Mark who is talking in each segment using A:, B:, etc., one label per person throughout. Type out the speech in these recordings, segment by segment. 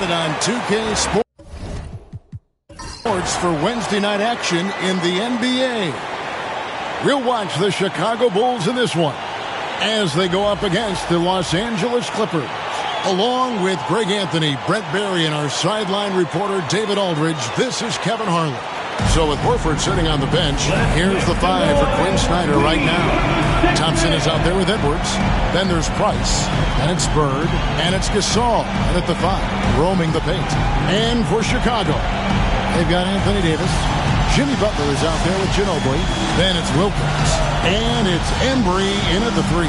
A: got it on 2K Sports for Wednesday night action in the NBA. We'll watch the Chicago Bulls in this one as they go up against the Los Angeles Clippers. Along with Greg Anthony, Brent Barry, and our sideline reporter David Aldridge, this is Kevin Harlan. So with Horford sitting on the bench, here's the 5 for Quinn Snyder right now. Thompson is out there with Edwards. Then there's Price. And it's Bird. And it's Gasol. And at the 5, roaming the paint. And for Chicago, they've got Anthony Davis. Jimmy Butler is out there with Ginobili. Then it's Wilkins. And it's Embry in at the 3.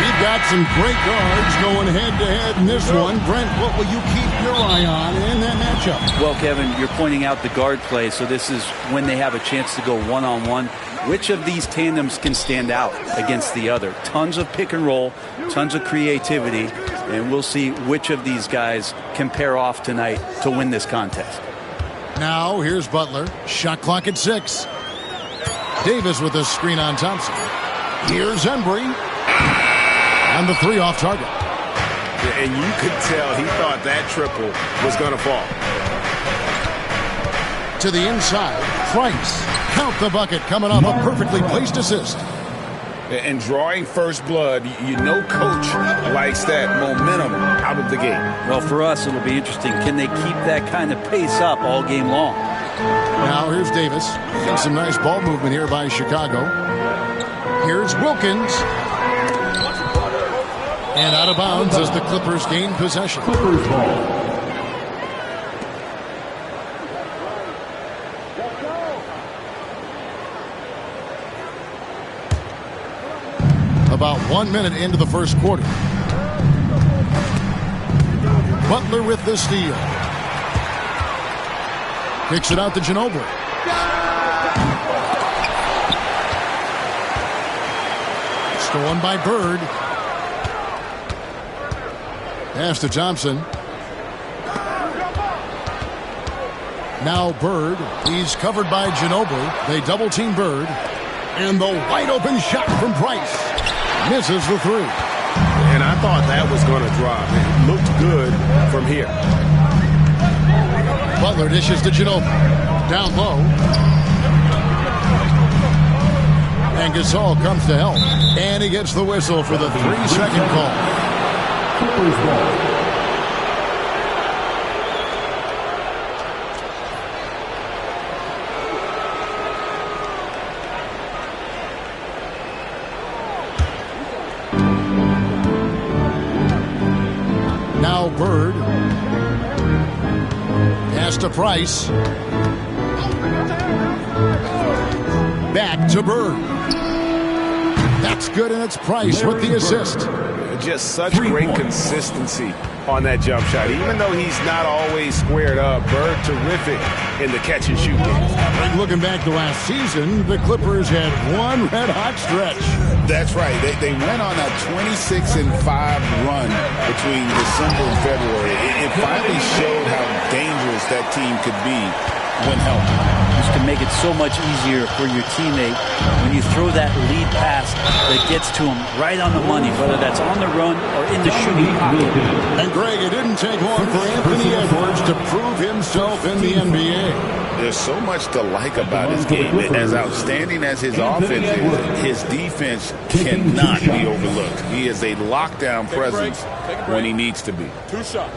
A: We've got some great guards going head-to-head in this one. Brent, what will you keep your eye on in that matchup?
B: Well, Kevin, you're pointing out the guard play, so this is when they have a chance to go one-on-one. Which of these tandems can stand out against the other? Tons of pick and roll, tons of creativity, and we'll see which of these guys can pair off tonight to win this contest.
A: Now, here's Butler. Shot clock at 6. Davis with a screen on Thompson. Here's Embry. And the 3 off target.
C: And you could tell he thought that triple was going to fall.
A: To the inside, Price. Count the bucket, coming off a perfectly placed assist.
C: And drawing first blood, you know coach likes that momentum out of the gate.
B: Well, for us, it'll be interesting. Can they keep that kind of pace up all game long?
A: Now here's Davis. And some nice ball movement here by Chicago. Here's Wilkins. And out of bounds as the Clippers gain possession. Clippers ball. About 1 minute into the first quarter. Butler with the steal. Kicks it out to Ginobili. Stolen by Bird. Pass to Thompson. Now Bird. He's covered by Ginobili. They double-team Bird. And the wide-open shot from Price. Misses the 3.
C: And I thought that was going to drop. It looked good from here.
A: Butler dishes to Ginobili. Down low. And Gasol comes to help. And he gets the whistle for the 3-second call. Clippers ball. Now Bird. Pass to Price. Back to Bird. That's good, and it's Price with the assist.
C: Just such great consistency on that jump shot. Even though he's not always squared up, Bird terrific in the catch and shoot game.
A: Looking back to last season, the Clippers had one red-hot stretch.
D: That's right. They went on a 26-5 run between December and February. It finally showed how dangerous that team could be when healthy.
B: This can make it so much easier for your teammate when you throw that lead pass that gets to him right on the money, whether that's on the run or in the shooting pocket.
A: And Greg, it didn't take long for Anthony Edwards to prove himself in the NBA.
D: There's so much to like about his game. As outstanding as his offense is, his defense cannot be overlooked. He is a lockdown presence when he needs to be.
C: 2 shots.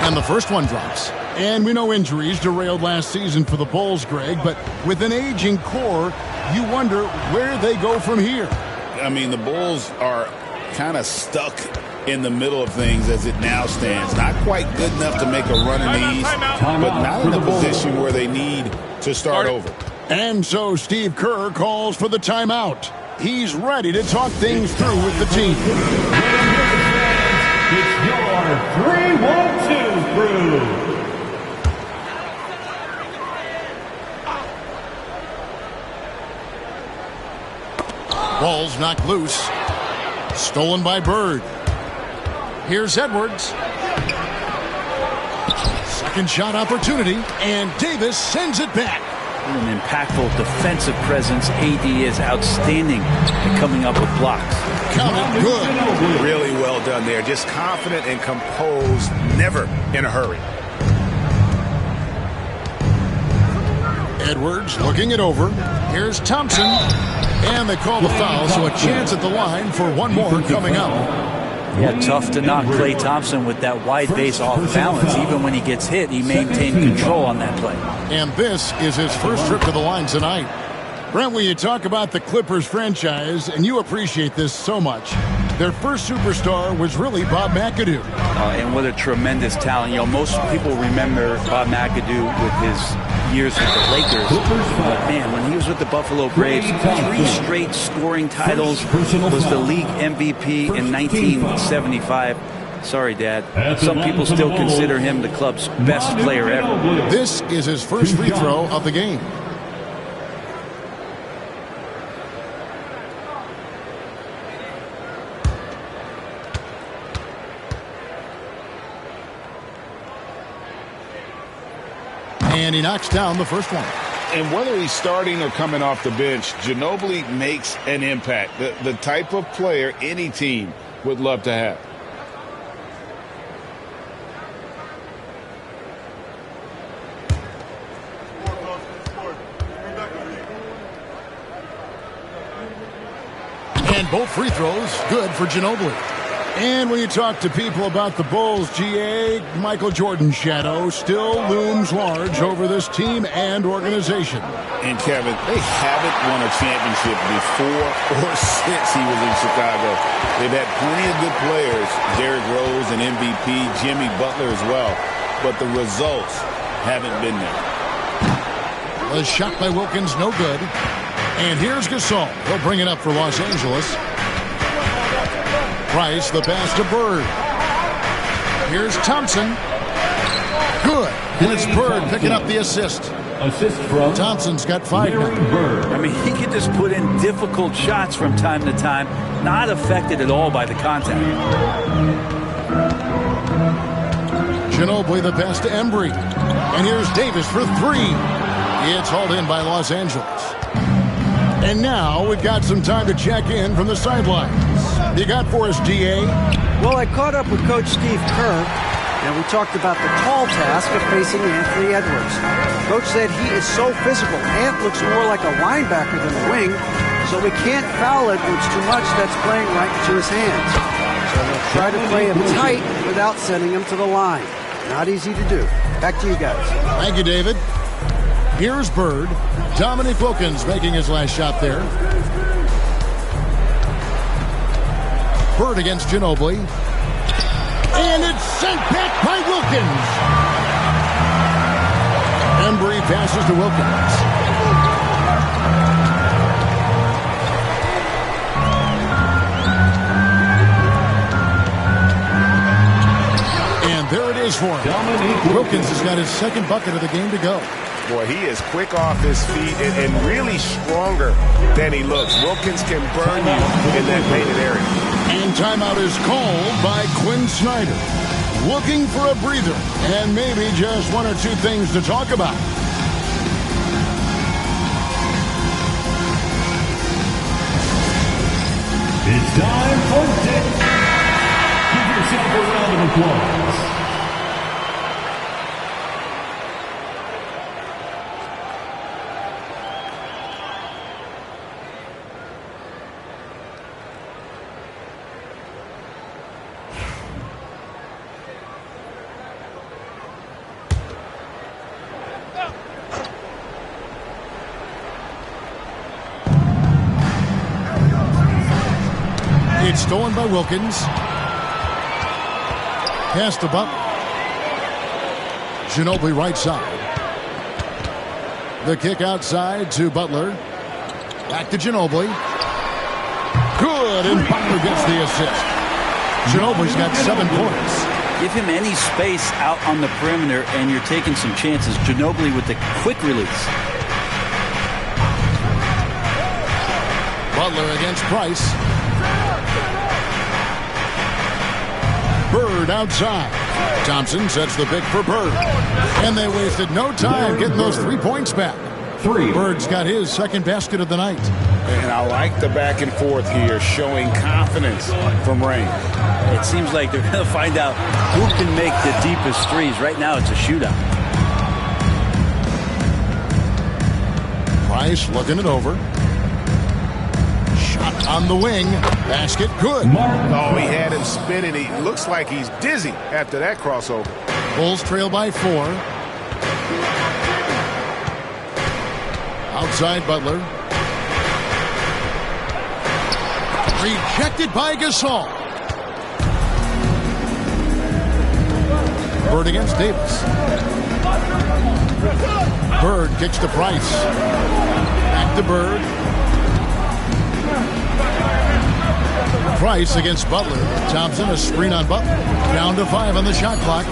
A: And the first one drops. And we know injuries derailed last season for the Bulls, Greg, but with an aging core, you wonder where they go from here.
D: I mean, the Bulls are kind of stuck in the middle of things as it now stands. Not quite good enough to make a run in the East, but not in a position where they need to start over.
A: And so Steve Kerr calls for the timeout. He's ready to talk things through with the team.
E: It's your 3-1-2 crew.
A: Ball's knocked loose. Stolen by Bird. Here's Edwards. Second shot opportunity, and Davis sends it back.
B: An impactful defensive presence. AD is outstanding at coming up with blocks.
A: Count it good.
C: Really well done there. Just confident and composed, never in a hurry.
A: Edwards looking it over. Here's Thompson. And they call the foul, so a chance at the line for one more coming up.
B: Yeah, tough to knock Klay Thompson with that wide base off balance. Even when he gets hit, he maintained control on that play.
A: And this is his first trip to the line tonight. Brent, when you talk about the Clippers franchise, and you appreciate this so much, their first superstar was really Bob McAdoo.
B: And what a tremendous talent. You know, most people remember Bob McAdoo with his years with the Lakers. But man, when he was with the Buffalo Braves, 3 straight scoring titles, was the league MVP in 1975. Sorry, Dad. Some people still consider him the club's best player ever.
A: This is his first free throw of the game. And he knocks down the first one.
D: And whether he's starting or coming off the bench, Ginobili makes an impact. The type of player any team would love to have.
A: And both free throws good for Ginobili. And when you talk to people about the Bulls, GA, Michael Jordan's shadow still looms large over this team and organization.
D: And Kevin, they haven't won a championship before or since he was in Chicago. They've had plenty of good players, Derrick Rose and MVP, Jimmy Butler as well, but the results haven't been there.
A: The shot by Wilkins, no good. And here's Gasol. He'll bring it up for Los Angeles. Price, the pass to Bird. Here's Thompson. Good. And it's Bird picking up the assist.
E: Assist from
A: Thompson's got 5 now.
E: Bird.
B: I mean, he can just put in difficult shots from time to time, not affected at all by the contact.
A: Ginobili the pass to Embry. And here's Davis for 3. It's hauled in by Los Angeles. And now we've got some time to check in from the sidelines. You got for us, DA?
F: Well, I caught up with Coach Steve Kerr, and we talked about the tall task of facing Anthony Edwards. Coach said he is so physical. Ant looks more like a linebacker than a wing, so we can't foul Edwards too much. That's playing right into his hands. So we'll try to play him tight without sending him to the line. Not easy to do. Back to you guys.
A: Thank you, David. Here's Bird. Dominique Wilkins making his last shot there. Bird against Ginobili. And it's sent back by Wilkins. Embry passes to Wilkins. And there it is for him. Wilkins has got his second bucket of the game to go.
C: Boy, he is quick off his feet and really stronger than he looks. Wilkins can burn you in that painted area.
A: And timeout is called by Quinn Snyder. Looking for a breather and maybe just 1 or 2 things to talk about.
E: It's time for Dick. Give yourself a round of applause.
A: It's stolen by Wilkins. Pass to Butler. Ginobili right side. The kick outside to Butler. Back to Ginobili. Good, and Butler gets the assist. Ginobili's got 7 points.
B: Give him any space out on the perimeter, and you're taking some chances. Ginobili with the quick release.
A: Butler against Price. Bird outside. Thompson sets the pick for Bird. And they wasted no time getting those 3 points back.
E: 3.
A: Bird's got his second basket of the night.
C: And I like the back and forth here, showing confidence from Rain.
B: It seems like they're going to find out who can make the deepest threes. Right now it's a shootout.
A: Price looking it over. Shot on the wing. Basket good.
C: Oh, he had him spinning. He looks like he's dizzy after that crossover.
A: Bulls trail by 4. Outside Butler. Rejected by Gasol. Bird against Davis. Bird kicks to Price. Back to Bird. Price against Butler. Thompson a screen on Butler. Down to 5 on the shot clock.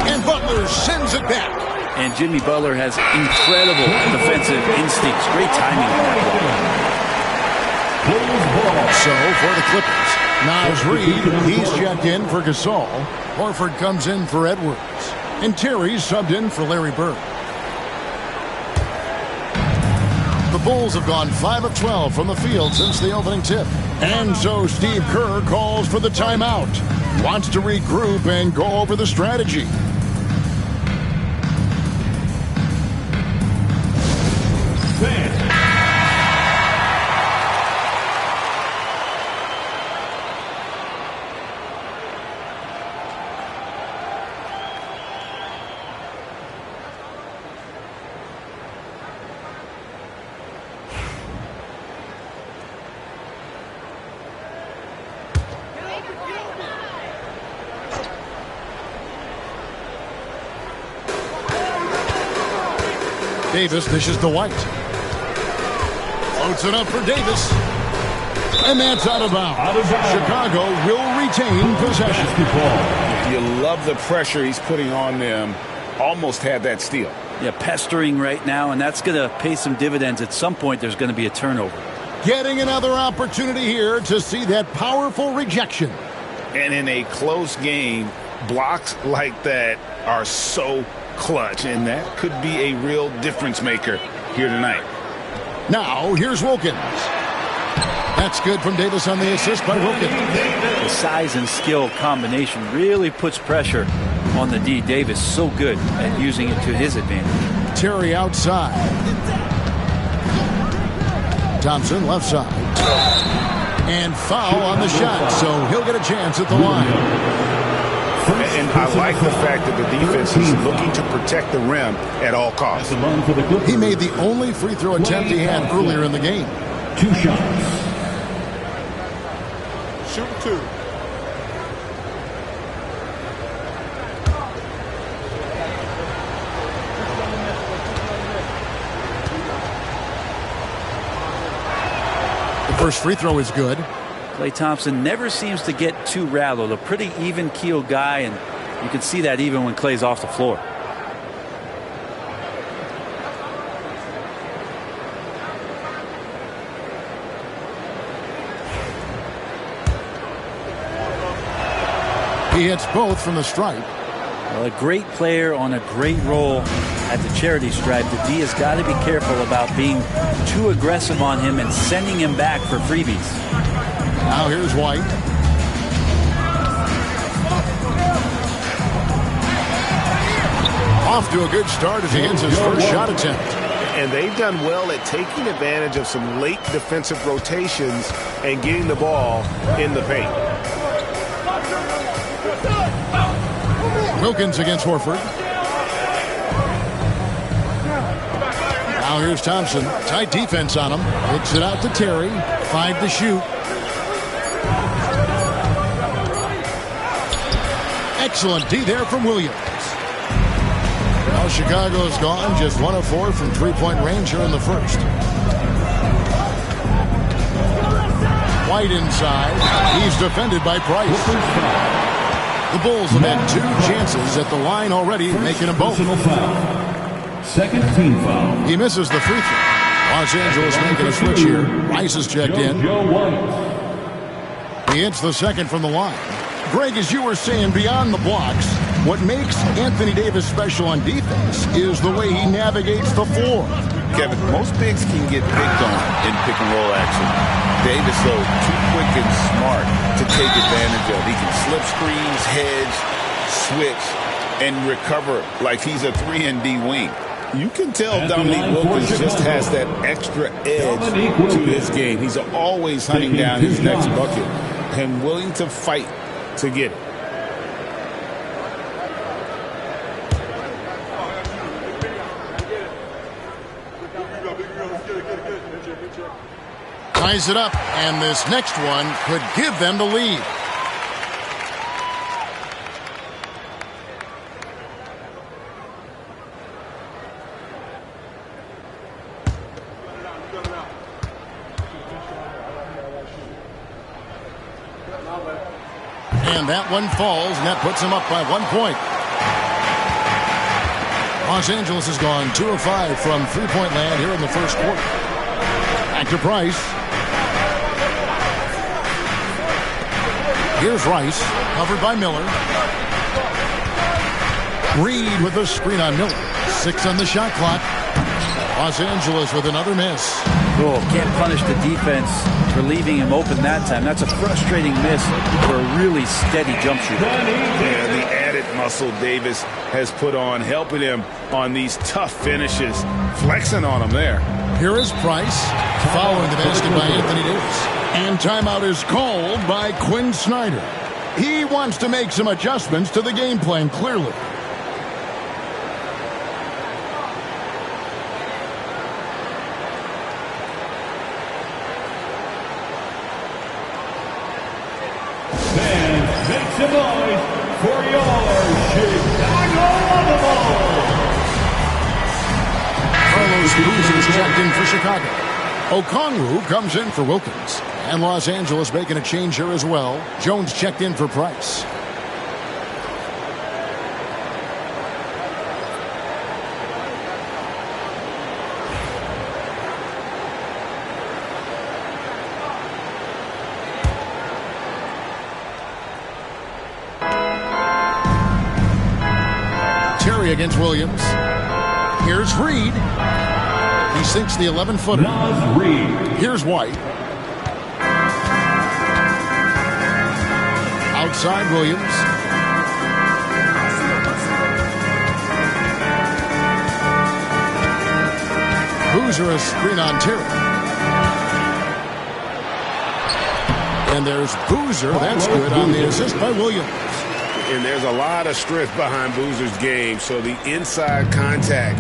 A: And Butler sends it back.
B: And Jimmy Butler has incredible defensive instincts. Great timing on that ball.
A: So for the Clippers, Naz Reid, he's checked in for Gasol. Horford comes in for Edwards. And Terry's subbed in for Larry Bird. The Bulls have gone 5 of 12 from the field since the opening tip. And so Steve Kerr calls for the timeout. Wants to regroup and go over the strategy. Davis dishes to White. Floats it up for Davis. And that's out of bounds. Chicago will retain possession.
C: You love the pressure he's putting on them. Almost had that steal.
B: Yeah, pestering right now, and that's going to pay some dividends. At some point, there's going to be a turnover.
A: Getting another opportunity here to see that powerful rejection.
C: And in a close game, blocks like that are so clutch, and that could be a real difference maker here tonight.
A: Now, here's Wilkins. That's good from Davis on the assist by Wilkins.
B: The size and skill combination really puts pressure on the D. Davis so good at using it to his advantage.
A: Terry outside. Thompson left side. And foul on the shot, so he'll get a chance at the line.
C: And I like the fact that the defense is looking to protect the rim at all costs.
A: He made the only free throw attempt he had earlier in the game.
E: 2 shots.
C: Shoot 2.
A: The first free throw is good.
B: Klay Thompson never seems to get too rattled. A pretty even-keeled guy, and you can see that even when Klay's off the floor.
A: He hits both from the stripe.
B: Well, a great player on a great role at the charity stripe. The D has got to be careful about being too aggressive on him and sending him back for freebies.
A: Now here's White. Off to a good start as he hits his first shot attempt.
C: And they've done well at taking advantage of some late defensive rotations and getting the ball in the paint.
A: Wilkins against Horford. Now here's Thompson. Tight defense on him. Kicks it out to Terry. 5 to shoot. Excellent D there from Williams. Now Chicago's gone just 1 of 4 from three-point range here in the first. White inside. He's defended by Price. The Bulls have had 2 chances at the line already, making them both.
E: Second team foul.
A: He misses the free throw. Los Angeles making a switch here. Rice is checked in. He hits the second from the line. Greg, as you were saying, beyond the blocks, what makes Anthony Davis special on defense is the way he navigates the floor.
D: Kevin, most bigs can get picked on in pick-and-roll action. Davis, though, too quick and smart to take advantage of. He can slip screens, hedge, switch, and recover like he's a 3-and-D wing. You can tell Dominique Wilkins just has that extra edge to his game. He's always hunting down his next bucket and willing to fight to get it.
A: Ties it up, and this next one could give them the lead. And that one falls, and that puts him up by 1 point. Los Angeles has gone 2 of 5 from three-point land here in the first quarter. Back to Price. Here's Rice, covered by Miller. Reed with a screen on Miller. 6 on the shot clock. Los Angeles with another miss.
B: Oh, can't punish the defense for leaving him open that time. That's a frustrating miss for a really steady jump shooter.
C: Yeah, the added muscle Davis has put on, helping him on these tough finishes, flexing on him there.
A: Here is Price, following the basket by Anthony Davis. And timeout is called by Quinn Snyder. He wants to make some adjustments to the game plan, clearly.
E: Make some noise for your Chicago Bulls.
A: Carlos Boozer is checked in for Chicago. Okongwu comes in for Wilkins. And Los Angeles making a change here as well. Jones checked in for Price. Terry against Williams. Here's Reed. He sinks the 11-footer. Here's White. Outside Williams. Boozer a screen on Terry. And there's Boozer. That's good on the assist by Williams.
C: And there's a lot of strength behind Boozer's game, so the inside contact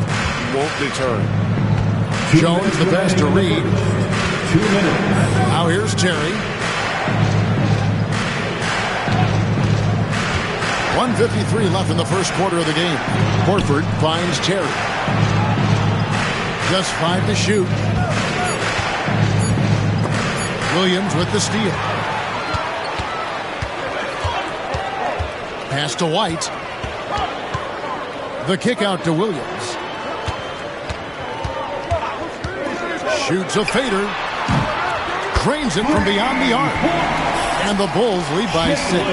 C: won't deter him.
A: Jones the pass to Reed.
E: 2 minutes.
A: Now here's Terry. 1:53 left in the first quarter of the game. Horford finds Terry. Just 5 to shoot. Williams with the steal. Pass to White. The kick out to Williams. Shoots a fader. Cranes it from beyond the arc. And the Bulls lead by 6.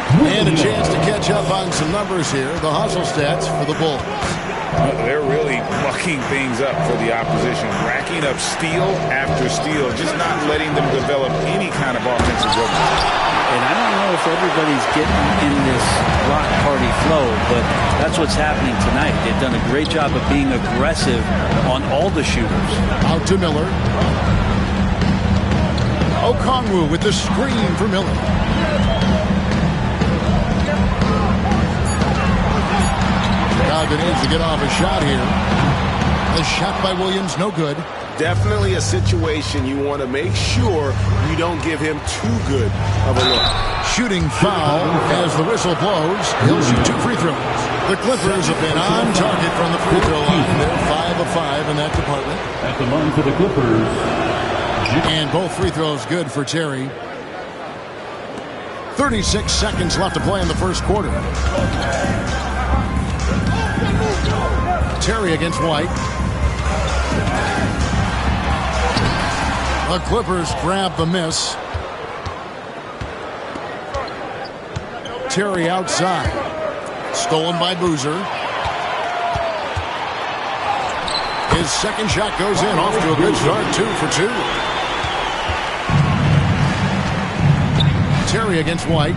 A: And a chance to catch up on some numbers here. The hustle stats for the Bulls.
C: They're really mucking things up for the opposition, racking up steal after steal, just not letting them develop any kind of offensive rhythm.
B: And I don't know if everybody's getting in this block party flow, but that's what's happening tonight. They've done a great job of being aggressive on all the shooters.
A: Out to Miller. Okongwu with the screen for Miller. Chicago needs to get off a shot here. The shot by Williams, no good.
C: Definitely a situation you want to make sure you don't give him too good of a look.
A: Shooting foul as the whistle blows. He'll shoot 2 free throws. The Clippers have been on target from the free throw line. They're 5 of 5 in that department.
E: At the line for the Clippers.
A: And both free throws good for Terry. 36 seconds left to play in the first quarter. Terry against White. The Clippers grab the miss. Terry outside. Stolen by Boozer. His second shot goes in, off to a good start, 2 for 2. Terry against White.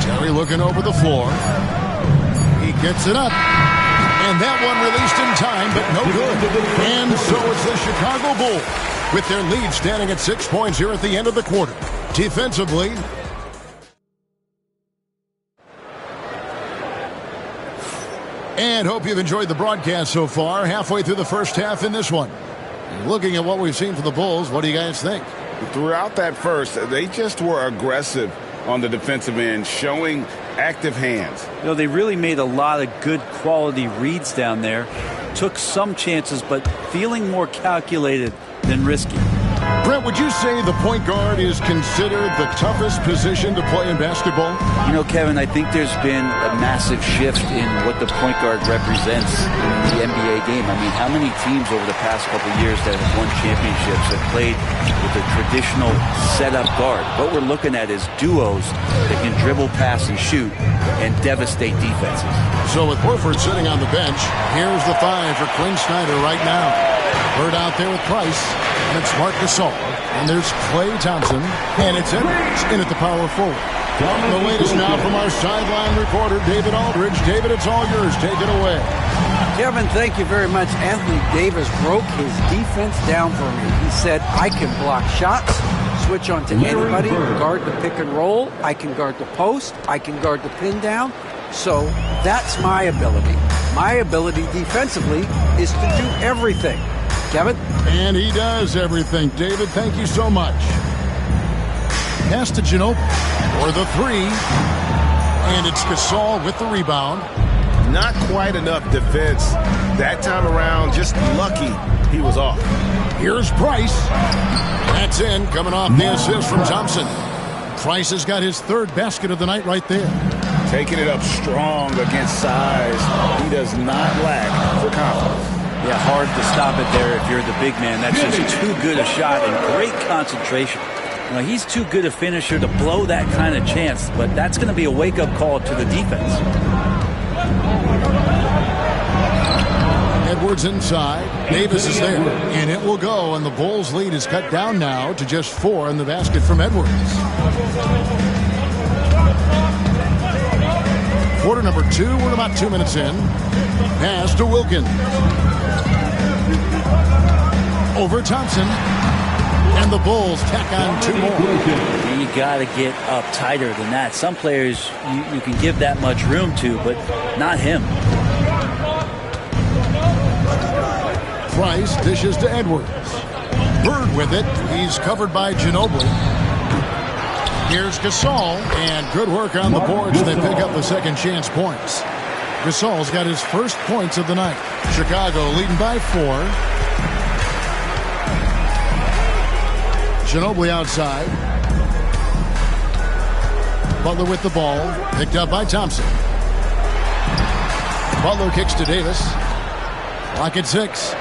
A: Terry looking over the floor. He gets it up. And that one released in time, but no good. And so it's the Chicago Bulls with their lead standing at 6 points here at the end of the quarter. Defensively, and hope you've enjoyed the broadcast so far. Halfway through the first half in this one. Looking at what we've seen from the Bulls, what do you guys think?
C: Throughout that first, they just were aggressive on the defensive end, showing active hands.
B: You know, they really made a lot of good quality reads down there. Took some chances, but feeling more calculated than risky.
A: Brent, would you say the point guard is considered the toughest position to play in basketball?
B: You know, Kevin, I think there's been a massive shift in what the point guard represents in the NBA game. I mean, how many teams over the past couple of years that have won championships have played with a traditional setup guard? What we're looking at is duos that can dribble, pass, and shoot and devastate defenses.
A: So with Horford sitting on the bench, here's the 5 for Quinn Snyder right now. Bird out there with Price, and it's Marc Gasol. And there's Klay Thompson, and it's Edwards in at the power forward. The latest now from our sideline reporter, David Aldridge. David, it's all yours. Take it away.
F: Kevin, thank you very much. Anthony Davis broke his defense down for me. He said, I can block shots, switch on to anybody, guard the pick and roll, I can guard the post, I can guard the pin down. So that's my ability. My ability defensively is to do everything. Kevin?
A: And he does everything. David, thank you so much. Pass to Ginobili for the 3. And it's Gasol with the rebound.
C: Not quite enough defense that time around. Just lucky he was off.
A: Here's Price. That's in, coming off the assist from Thompson. Price has got his 3rd basket of the night right there.
D: Taking it up strong against size. He does not lack for confidence.
B: Yeah, hard to stop it there if you're the big man. That's just too good a shot and great concentration. You know, he's too good a finisher to blow that kind of chance, but that's going to be a wake-up call to the defense.
A: Edwards inside. Davis is there, and it will go, and the Bulls' lead is cut down now to just 4 in the basket from Edwards. Quarter number 2, we're about 2 minutes in. Pass to Wilkins. Over Thompson. And the Bulls tack on 2 more.
B: You got to get up tighter than that. Some players you can give that much room to, but not him.
A: Price dishes to Edwards. Bird with it. He's covered by Ginobili. Here's Gasol, and good work on the boards. They pick up the second chance points. Gasol's got his first points of the night. Chicago leading by 4. Ginobili outside. Butler with the ball. Picked up by Thompson. Butler kicks to Davis. Clock at 6.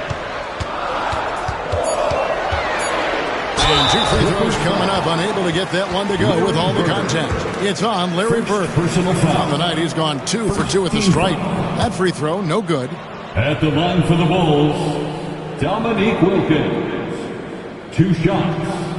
A: And 2 free throws coming up. Unable to get that one to go with all the contact. It's on Larry Bird. On the night, he's gone 2 for 2 with the stripe. That free throw, no good.
E: At the line for the Bulls, Dominique Wilkins. 2 shots.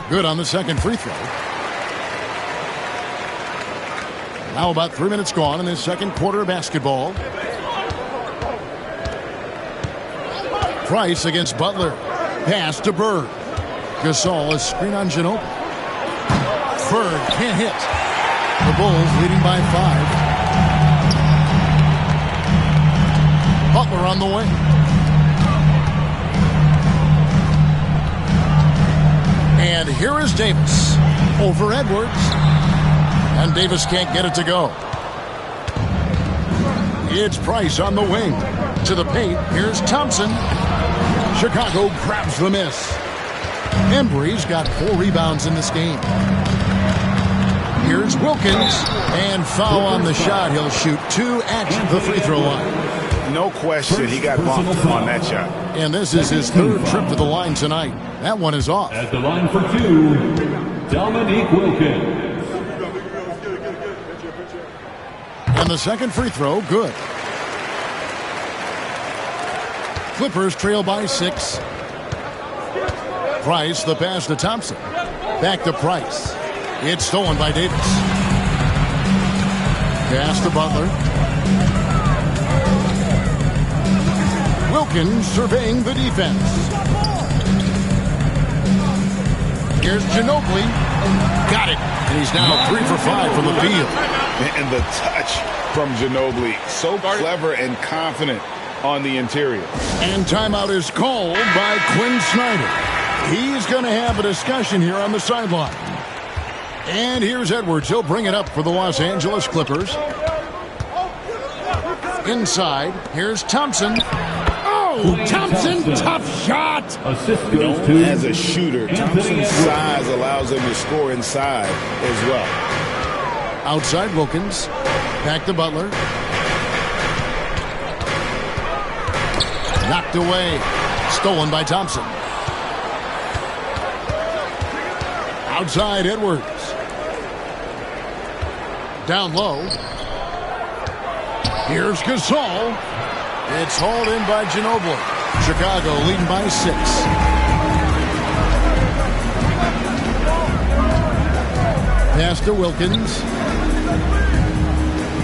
A: Good on the second free throw. Now about 3 minutes gone in this second quarter of basketball. Price against Butler. Pass to Bird. Gasol is screen on Ginobili. Bird can't hit. The Bulls leading by 5. Butler on the way. And here is Davis over Edwards. And Davis can't get it to go. It's Price on the wing. To the paint. Here's Thompson. Chicago grabs the miss. Embry's got 4 rebounds in this game. Here's It's Wilkins, and foul on the shot. He'll shoot 2 at the free throw line.
C: No question, he got bumped on that shot.
A: And this is his 3rd trip to the line tonight. That one is off.
E: At the line for 2, Dominique Wilkins.
A: And the second free throw, good. Clippers trail by 6. Price, the pass to Thompson. Back to Price. It's stolen by Davis. Pass to Butler. Wilkins surveying the defense. Here's Ginobili. Got it. And he's now 3 for 5 from the field.
C: And the touch from Ginobili. So clever and confident on the interior.
A: And timeout is called by Quinn Snyder. He's going to have a discussion here on the sideline. And here's Edwards. He'll bring it up for the Los Angeles Clippers. Inside, here's Thompson. Oh, Thompson, tough shot.
E: Assist goes to
C: As a shooter, Thompson's size allows him to score inside as well.
A: Outside Wilkins. Back to Butler. Knocked away. Stolen by Thompson. Outside Edwards. Down low. Here's Gasol. It's hauled in by Ginobili. Chicago leading by 6. Pass to Wilkins.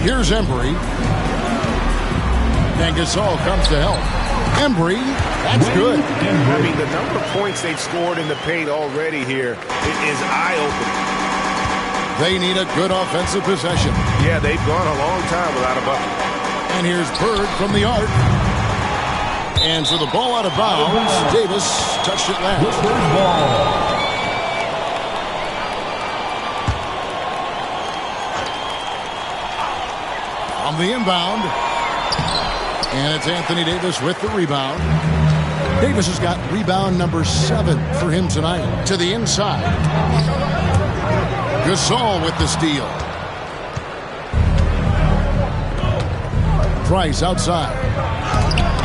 A: Here's Embry. And Gasol comes to help. Embry, that's good.
C: I mean, the number of points they've scored in the paint already here is eye-opening.
A: They need a good offensive possession.
C: Yeah, they've gone a long time without a bucket.
A: And here's Bird from the arc. And so the ball out of bounds. Davis touched it last. On the inbound. And it's Anthony Davis with the rebound. Davis has got rebound number 7 for him tonight. To the inside. Gasol with the steal. Price outside.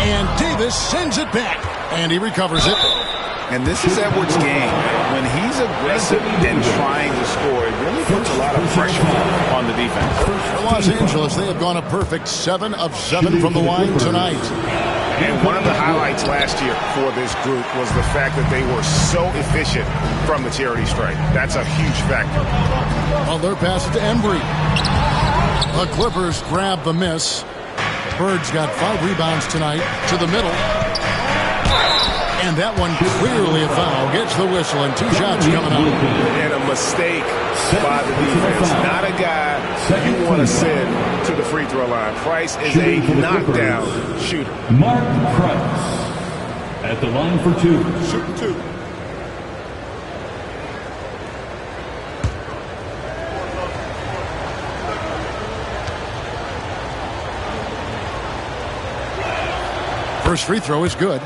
A: And Davis sends it back. And he recovers it.
C: And this is Edwards' game. When he's aggressive and trying to score, it really puts a lot of pressure on the defense.
A: For Los Angeles, they have gone a perfect 7 of 7 from the line tonight.
C: And one of the highlights last year for this group was the fact that they were so efficient from the charity stripe. That's a huge factor.
A: Butler passes to Embry. The Clippers grab the miss. Bird's got 5 rebounds tonight. To the middle. And that one clearly a foul. Gets the whistle and 2 shots coming up.
C: And a mistake by the defense. Not a guy you want to send to the free throw line. Price is a knockdown shooter.
E: Mark Price at the line for 2.
C: Shooting 2.
A: First free throw is good.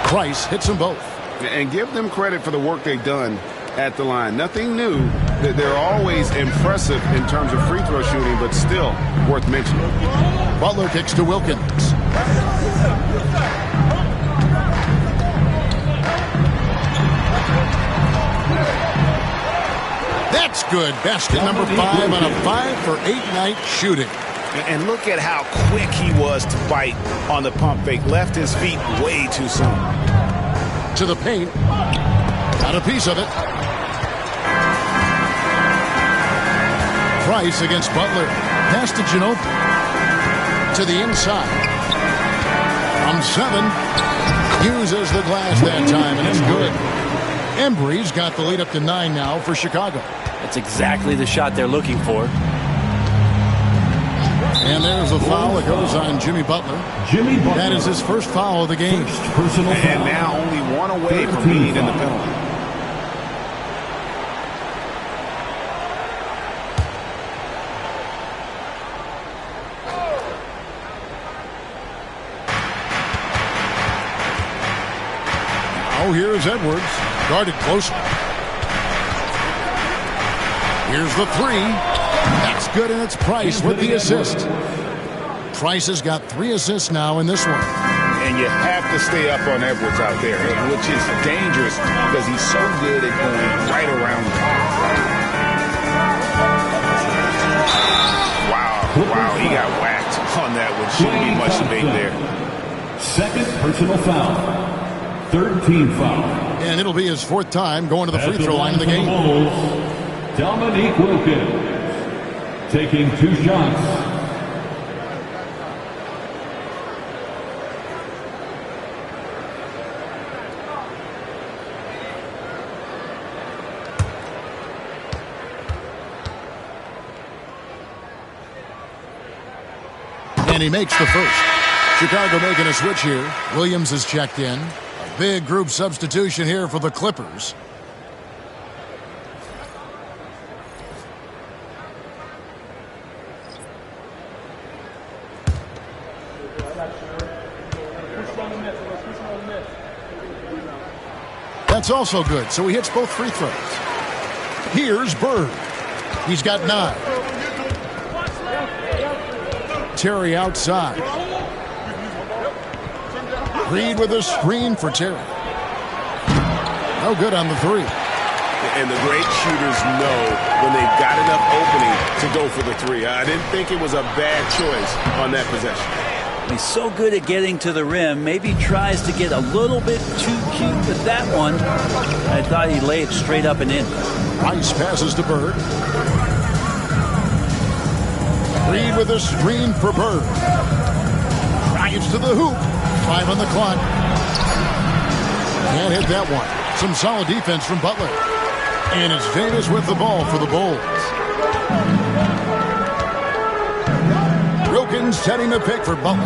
A: Price hits them both.
C: And give them credit for the work they've done at the line. Nothing new. They're always impressive in terms of free throw shooting, but still worth mentioning.
A: Butler kicks to Wilkins. That's good. Basket number 5 on a 5 for 8 night shooting.
C: And look at how quick he was to bite on the pump fake. Left his feet way too soon.
A: To the paint. Got a piece of it. Price against Butler. Pass to Ginobili. To the inside. From 7. Uses the glass that time, and it's good. Embry's got the lead up to 9 now for Chicago.
B: That's exactly the shot they're looking for.
A: And there's a foul that goes on Jimmy Butler. That is his first foul of the game.
C: And now only one away from being in the penalty.
A: Now here's Edwards, guarded closely. Here's the three. That's good, and it's Price with the assist. Price has got 3 assists now in this one.
C: And you have to stay up on Edwards out there, which is dangerous because he's so good at going right around the Wow, he got whacked on that one. Shouldn't be much debate there.
E: Second personal foul. Third team foul.
A: And it'll be his 4th time going to the free throw line of the game.
E: Dominique Wilkins taking 2 shots.
A: And he makes the first. Chicago making a switch here. Williams is checked in. A big group substitution here for the Clippers. That's also good, so he hits both free throws. Here's Bird. He's got 9. Terry outside. Reed with a screen for Terry. No good on the 3.
C: And the great shooters know when they've got enough opening to go for the 3. I didn't think it was a bad choice on that possession.
B: He's so good at getting to the rim. Maybe tries to get a little bit too cute with that one. I thought he laid it straight up and in.
A: Rice passes to Bird. Reed with a screen for Bird. Drives to the hoop. 5 on the clock. Can't hit that one. Some solid defense from Butler. And it's Davis with the ball for the Bulls. Wilkins setting the pick for Butler.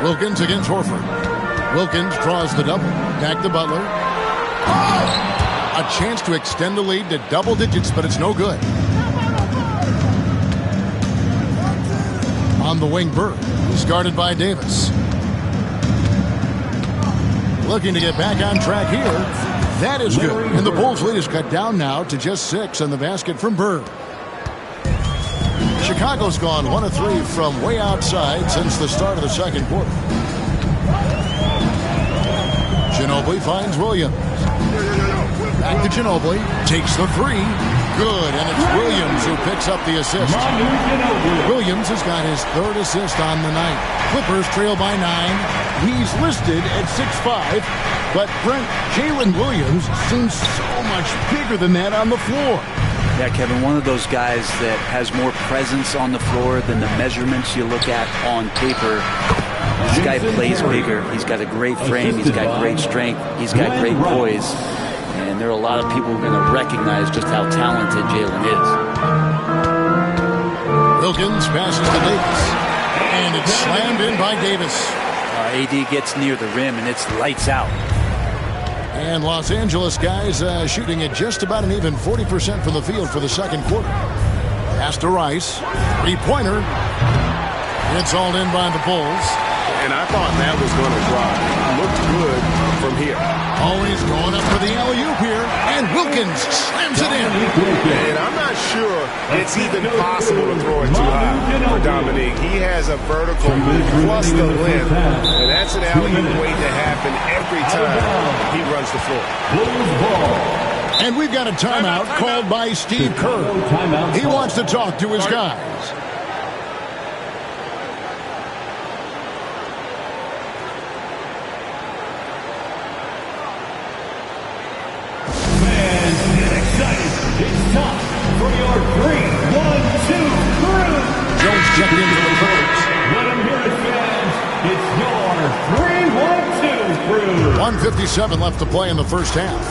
A: Wilkins against Horford. Wilkins draws the double. Back to Butler. A chance to extend the lead to double digits, but it's no good. On the wing, Bird. He's guarded by Davis. Looking to get back on track here. That is good. And the Bulls' lead is cut down now to just 6 on the basket from Bird. Chicago's gone 1 of 3 from way outside since the start of the second quarter. Ginobili finds Williams. Back to Ginobili. Takes the 3. Good, and it's Williams who picks up the assist. Williams has got his 3rd assist on the night. Clippers trail by 9. He's listed at 6'5", but Brent, Jalen Williams seems so much bigger than that on the floor.
B: Yeah, Kevin, one of those guys that has more presence on the floor than the measurements you look at on paper. This guy plays bigger. He's got a great frame. He's got great strength. He's got great poise. And there are a lot of people who are going to recognize just how talented Jalen is.
A: Wilkins passes to Davis. And it's slammed in by Davis.
B: AD gets near the rim, and it's lights out.
A: And Los Angeles guys shooting at just about an even 40% from the field for the second quarter. Pass to Rice. 3-pointer. It's all in by the Bulls.
C: And I thought that was going to drop. Looked good from here.
A: Always going up for the alley-oop here. And Wilkins slams it in.
C: And I'm not sure it's even possible to throw it too high for Dominique. He has a vertical plus the length. And that's an alley-oop waiting to happen every time he runs the floor.
A: And we've got a timeout called by Steve Kerr. He wants to talk to his guys.
E: It's time for your 3-1-2 crew.
A: Jones checked into the coach.
E: Let him hear it, fans. It's your 3-1-2 crew.
A: 1:57 left to play in the first half.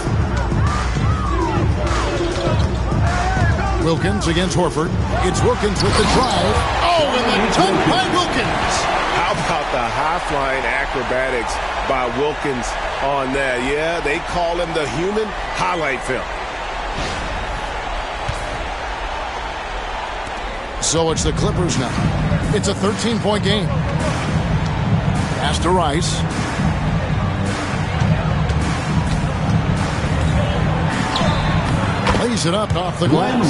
A: Wilkins against Horford. It's Wilkins with the drive. Oh, and the dunk by Wilkins.
C: How about the high-flying acrobatics by Wilkins on that? Yeah, they call him the human highlight film.
A: So it's the Clippers now. It's a 13-point game. Pass to Rice. Lays it up off the glass.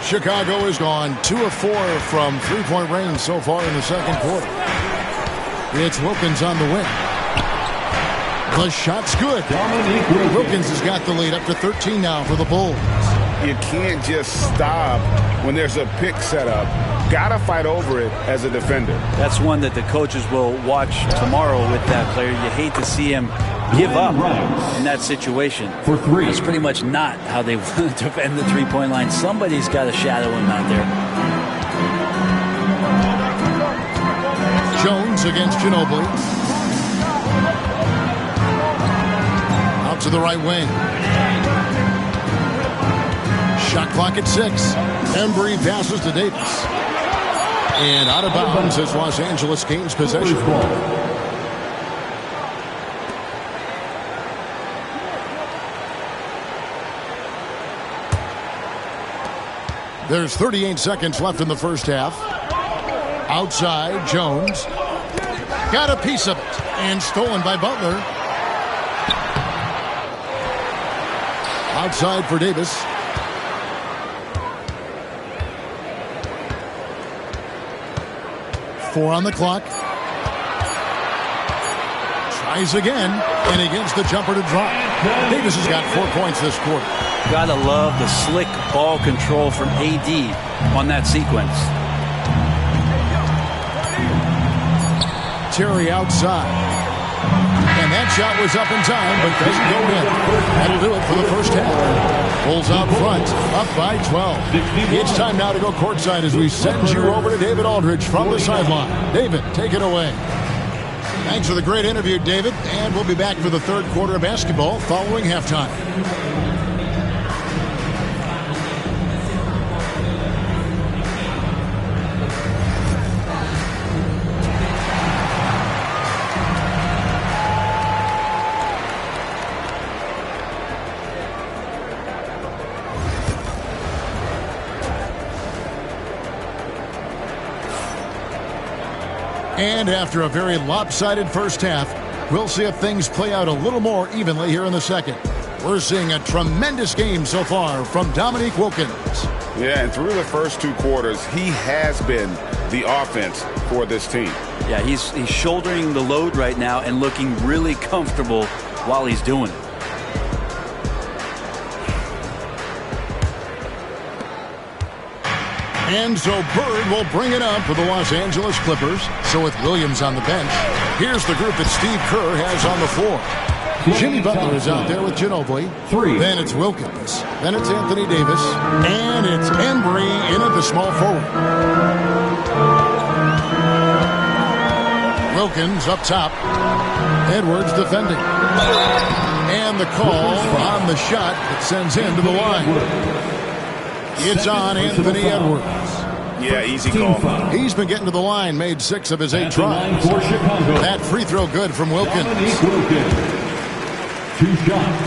A: Chicago has gone 2 of 4 from three-point range so far in the second quarter. It's Wilkins on the wing. The shot's good. Wilkins has got the lead up to 13 now for the Bulls.
C: You can't just stop when there's a pick set up. Gotta fight over it as a defender.
B: That's one that the coaches will watch tomorrow with that player. You hate to see him give up in that situation.
E: For 3.
B: It's pretty much not how they want to defend the three-point line. Somebody's got to shadow him out there.
A: Jones against Ginobili. Out to the right wing. Shot clock at 6. Embry passes to Davis. And out of bounds as Los Angeles gains possession. There's 38 seconds left in the first half. Outside, Jones. Got a piece of it. And stolen by Butler. Outside for Davis. Four on the clock. Tries again. And he gets the jumper to drop. Davis has got 4 points this quarter.
B: Gotta love the slick ball control from AD on that sequence.
A: Terry outside. And that shot was up in time, but doesn't go in. That'll do it for the first half. Bulls out front, up by 12. It's time now to go courtside as we send you over to David Aldridge from the sideline. David, take it away. Thanks for the great interview, David. And we'll be back for the third quarter of basketball following halftime. And after a very lopsided first half, we'll see if things play out a little more evenly here in the second. We're seeing a tremendous game so far from Dominique Wilkins.
C: Yeah, and through the first 2 quarters, he has been the offense for this team.
B: Yeah, he's shouldering the load right now and looking really comfortable while he's doing it.
A: And so Bird will bring it up for the Los Angeles Clippers. So with Williams on the bench, here's the group that Steve Kerr has on the floor. Jimmy Butler is out there with Ginobili.
E: 3.
A: Then it's Wilkins. Then it's Anthony Davis. And it's Embry in at the small forward. Wilkins up top. Edwards defending. And the call on the shot that sends him to the line. It's on Anthony Edwards.
C: Yeah, easy call.
A: He's been getting to the line, made 6 of his 8 tries. That free throw good from Wilkins.
E: 2 shots.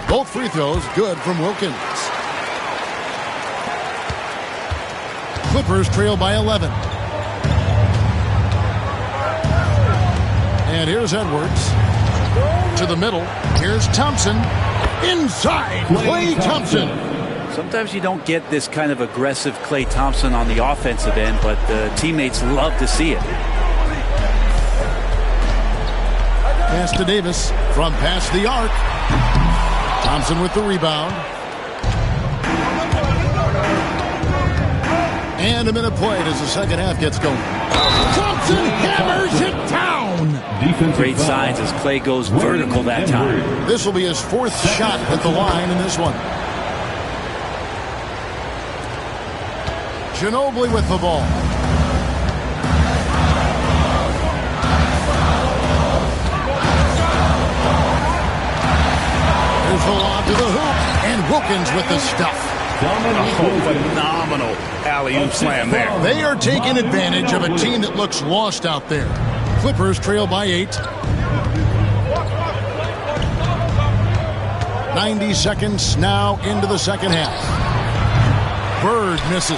A: Both free throws good from Wilkins. Clippers trail by 11. And here's Edwards. To the middle. Here's Thompson. Inside. Klay Thompson.
B: Sometimes you don't get this kind of aggressive Klay Thompson on the offensive end, but the teammates love to see it.
A: Pass to Davis from past the arc. Thompson with the rebound. And a minute played as the second half gets going. Thompson hammers it down.
B: Great signs as Klay goes vertical that time.
A: This will be his 4th shot at the line in this one. Ginobili with the ball. Fires the lob to the hoop, and Wilkins with the stuff.
D: Phenomenal alley-oop slam there.
A: They are taking advantage of a team that looks lost out there. Clippers trail by 8. 90 seconds now into the second half. Bird misses.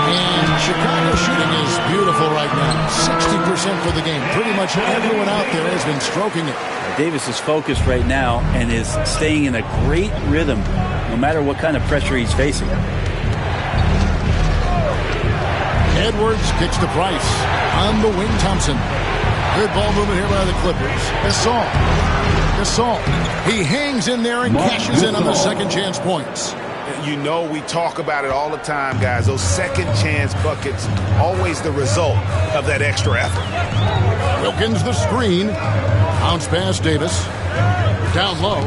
A: And Chicago shooting is beautiful right now. 60% for the game. Pretty much everyone out there has been stroking it.
B: Davis is focused right now and is staying in a great rhythm no matter what kind of pressure he's facing.
A: Edwards kicks to Price. On the wing, Thompson. Good ball movement here by the Clippers. Gasol. He hangs in there and cashes in on the second chance points.
C: You know, we talk about it all the time, guys. Those second chance buckets, always the result of that extra effort.
A: Wilkins the screen. Bounce pass Davis. Down low.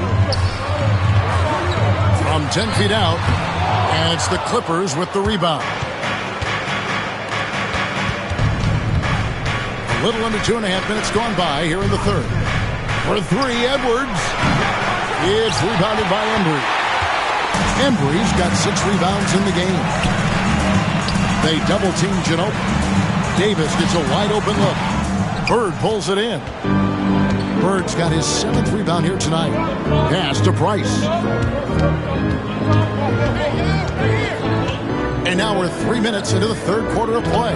A: From 10 feet out. And it's the Clippers with the rebound. A little under 2.5 minutes gone by here in the third. For 3, Edwards. It's rebounded by Embry. Embry's got 6 rebounds in the game. They double-team Ginobili. Davis gets a wide-open look. Bird pulls it in. Bird's got his 7th rebound here tonight. Pass to Price. And now we're 3 minutes into the third quarter of play.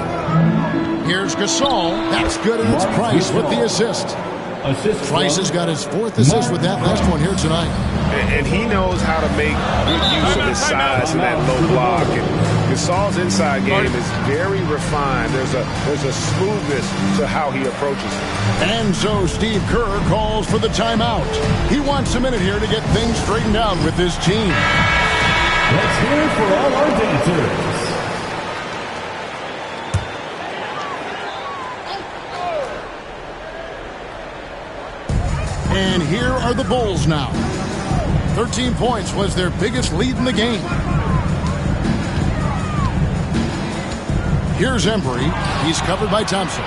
A: Here's Gasol. That's good, and it's Price with the assist. Price has got his 4th assist with that last one here tonight.
C: And he knows how to make good use of his size and that low block. And Gasol's inside game is very refined. There's a smoothness to how he approaches it.
A: And so Steve Kerr calls for the timeout. He wants a minute here to get things straightened out with his team.
E: Let's hear it for all our dancers.
A: And here are the Bulls now. 13 points was their biggest lead in the game. Here's Embry. He's covered by Thompson.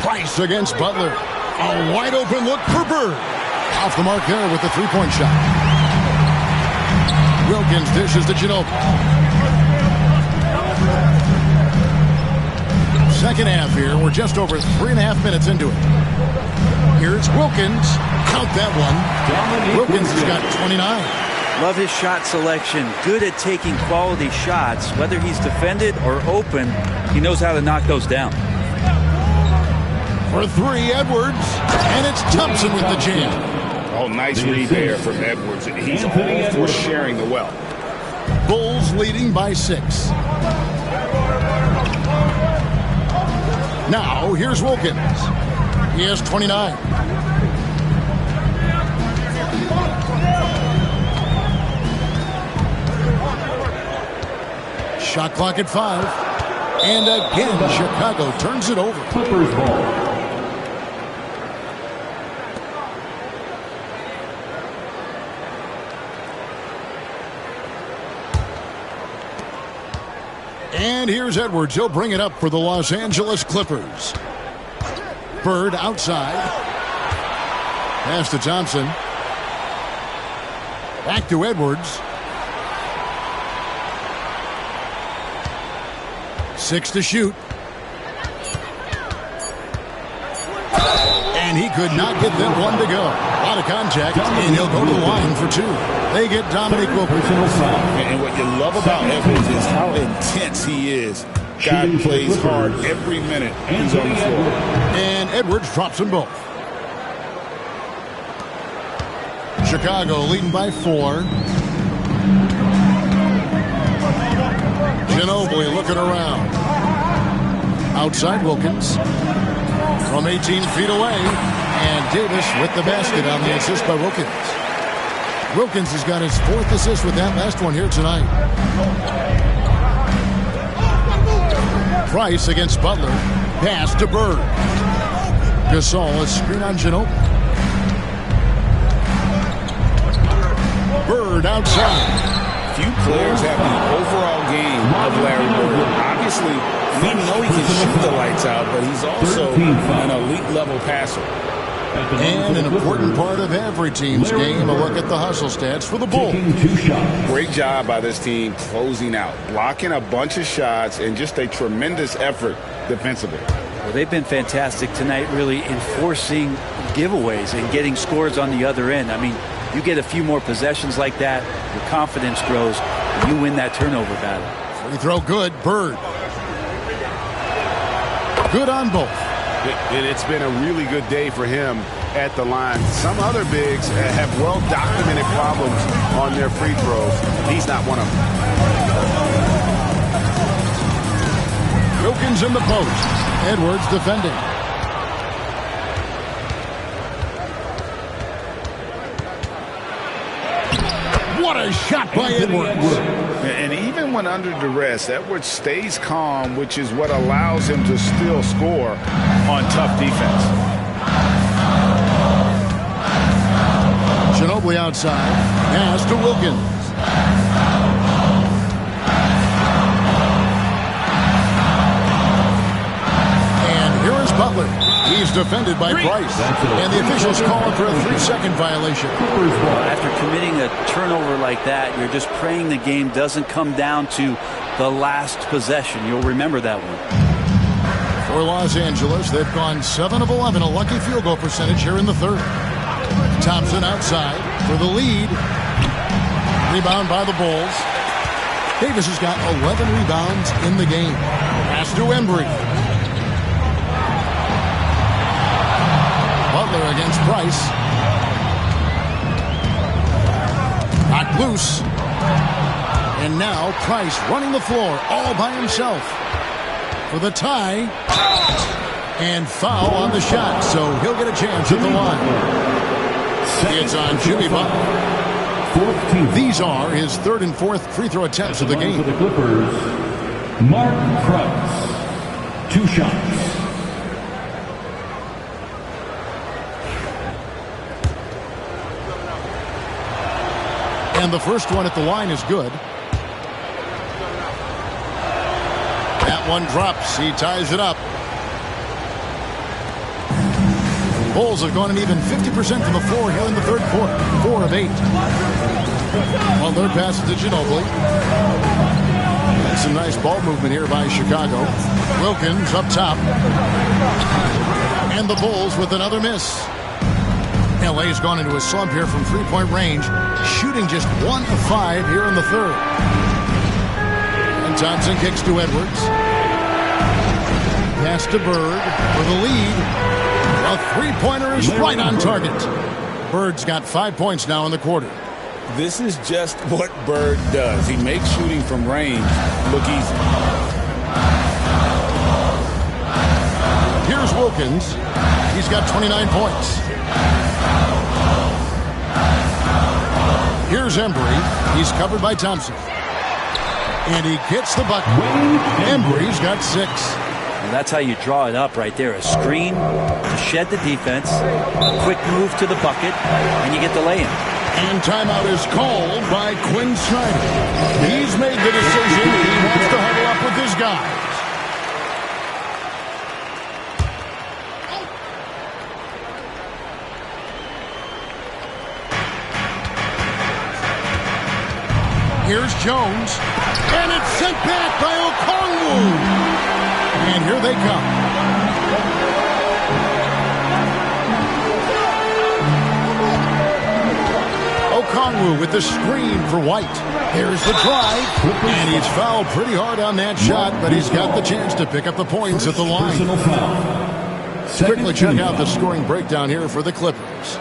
A: Price against Butler. A wide open look for Bird. Off the mark there with the three-point shot. Wilkins dishes to Ginobili. Second half here. We're just over 3.5 minutes into it. Here's Wilkins. Count that one. Wilkins has got 29.
B: Love his shot selection. Good at taking quality shots. Whether he's defended or open, he knows how to knock those down.
A: For 3, Edwards. And it's Thompson with the jam.
C: Oh, nice read there from Edwards. He's all for sharing the wealth.
A: Bulls leading by 6. Now, here's Wilkins. He has 29. Shot clock at 5. And again, Chicago turns it over.
E: Clippers ball.
A: And here's Edwards. He'll bring it up for the Los Angeles Clippers. Bird outside. Pass to Thompson. Back to Edwards. 6 to shoot. And he could not get that one to go. A lot of contact, and he'll go to the line for 2. They get Dominic Wilkins.
D: And what you love about Edwards is how intense he is. Guy plays hard every minute he's on the floor.
A: And Edwards drops them both. Chicago leading by 4. Ginobili looking around. Outside Wilkins. From 18 feet away. And Davis with the basket on the assist by Wilkins. Wilkins has got his 4th assist with that last one here tonight. Price against Butler. Pass to Bird. Gasol, a screen on Ginobili. Bird outside.
D: Few players have the overall game of Larry Bird. honestly, we know he can shoot the lights out, but he's also an elite level passer.
A: And an important part of every team's game, a look at the hustle stats for the Bulls.
D: Great job by this team closing out, blocking a bunch of shots, and just a tremendous effort defensively.
B: Well, they've been fantastic tonight, really enforcing giveaways and getting scores on the other end. I mean, you get a few more possessions like that, your confidence grows, and you win that turnover battle.
A: Free throw good. Bird. Good on both.
C: It's been a really good day for him at the line. Some other bigs have well-documented problems on their free throws. He's not one of them.
A: Wilkins in the post. Edwards defending. What a shot by Edwards.
D: And even when under duress, Edwards stays calm, which is what allows him to still score on tough defense.
A: Ginobili outside. Pass to Wilkins. And here is Butler. He's defended by Price. And the officials call him for a 3-second violation.
B: After committing a turnover like that, you're just praying the game doesn't come down to the last possession. You'll remember that one.
A: For Los Angeles, they've gone 7 of 11, a lucky field goal percentage here in the third. Thompson outside for the lead. Rebound by the Bulls. Davis has got 11 rebounds in the game. Pass to Embry. Butler against Price. Knocked loose. And now Price running the floor all by himself for the tie. And foul on the shot, so he'll get a chance at the line. It's on Jimmy Butler. These are his third and fourth free throw attempts of the game.
E: For the Clippers, Mark Price. 2 shots.
A: And the first one at the line is good. That one drops. He ties it up. Bulls have gone an even 50% from the floor here in the third quarter. 4 of 8. On their pass to Ginobili. And some nice ball movement here by Chicago. Wilkins up top. And the Bulls with another miss. LA's gone into a slump here from three-point range, shooting just 1 of 5 here in the third. And Thompson kicks to Edwards. Pass to Bird for the lead. A three-pointer is right on target. Bird's got 5 points now in the quarter.
D: This is just what Bird does. He makes shooting from range look easy.
A: Here's Wilkins. He's got 29 points. Here's Embry. He's covered by Thompson. And he gets the bucket. Embry's got 6.
B: And that's how you draw it up right there. A screen to shed the defense, a quick move to the bucket, and you get the lay-in.
A: And timeout is called by Quinn Snyder. He's made the decision. He wants to huddle up with his guys. Here's Jones. And it's sent back by Okongwu. And here they come. Okongwu with the screen for White. Here's the drive. And he's fouled pretty hard on that shot, but he's got the chance to pick up the points at the line. Quickly check out the scoring breakdown here for the Clippers.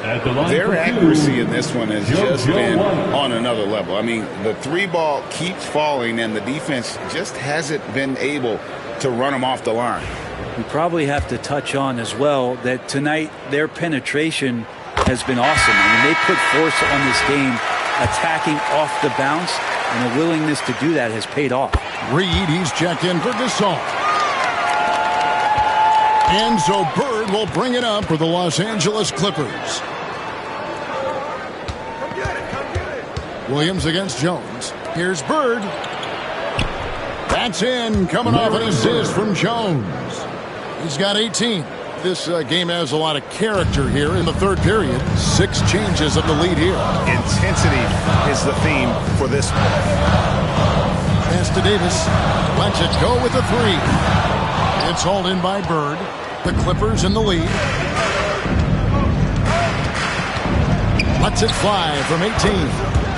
D: Their accuracy in this one has just been on another level. I mean, the 3-ball keeps falling, and the defense just hasn't been able to run them off the line.
B: We probably have to touch on as well that tonight their penetration has been awesome. I mean, they put force on this game, attacking off the bounce, and the willingness to do that has paid off.
A: Reed, he's checked in for Gasol. And so Bird will bring it up for the Los Angeles Clippers. Williams against Jones. Here's Bird. That's in, coming off an assist from Jones. He's got 18. This game has a lot of character here in the third period. 6 changes of the lead here.
C: Intensity is the theme for this one.
A: Pass to Davis. Lets it go with a 3. It's hauled in by Bird. The Clippers in the lead. Lets it fly from 18.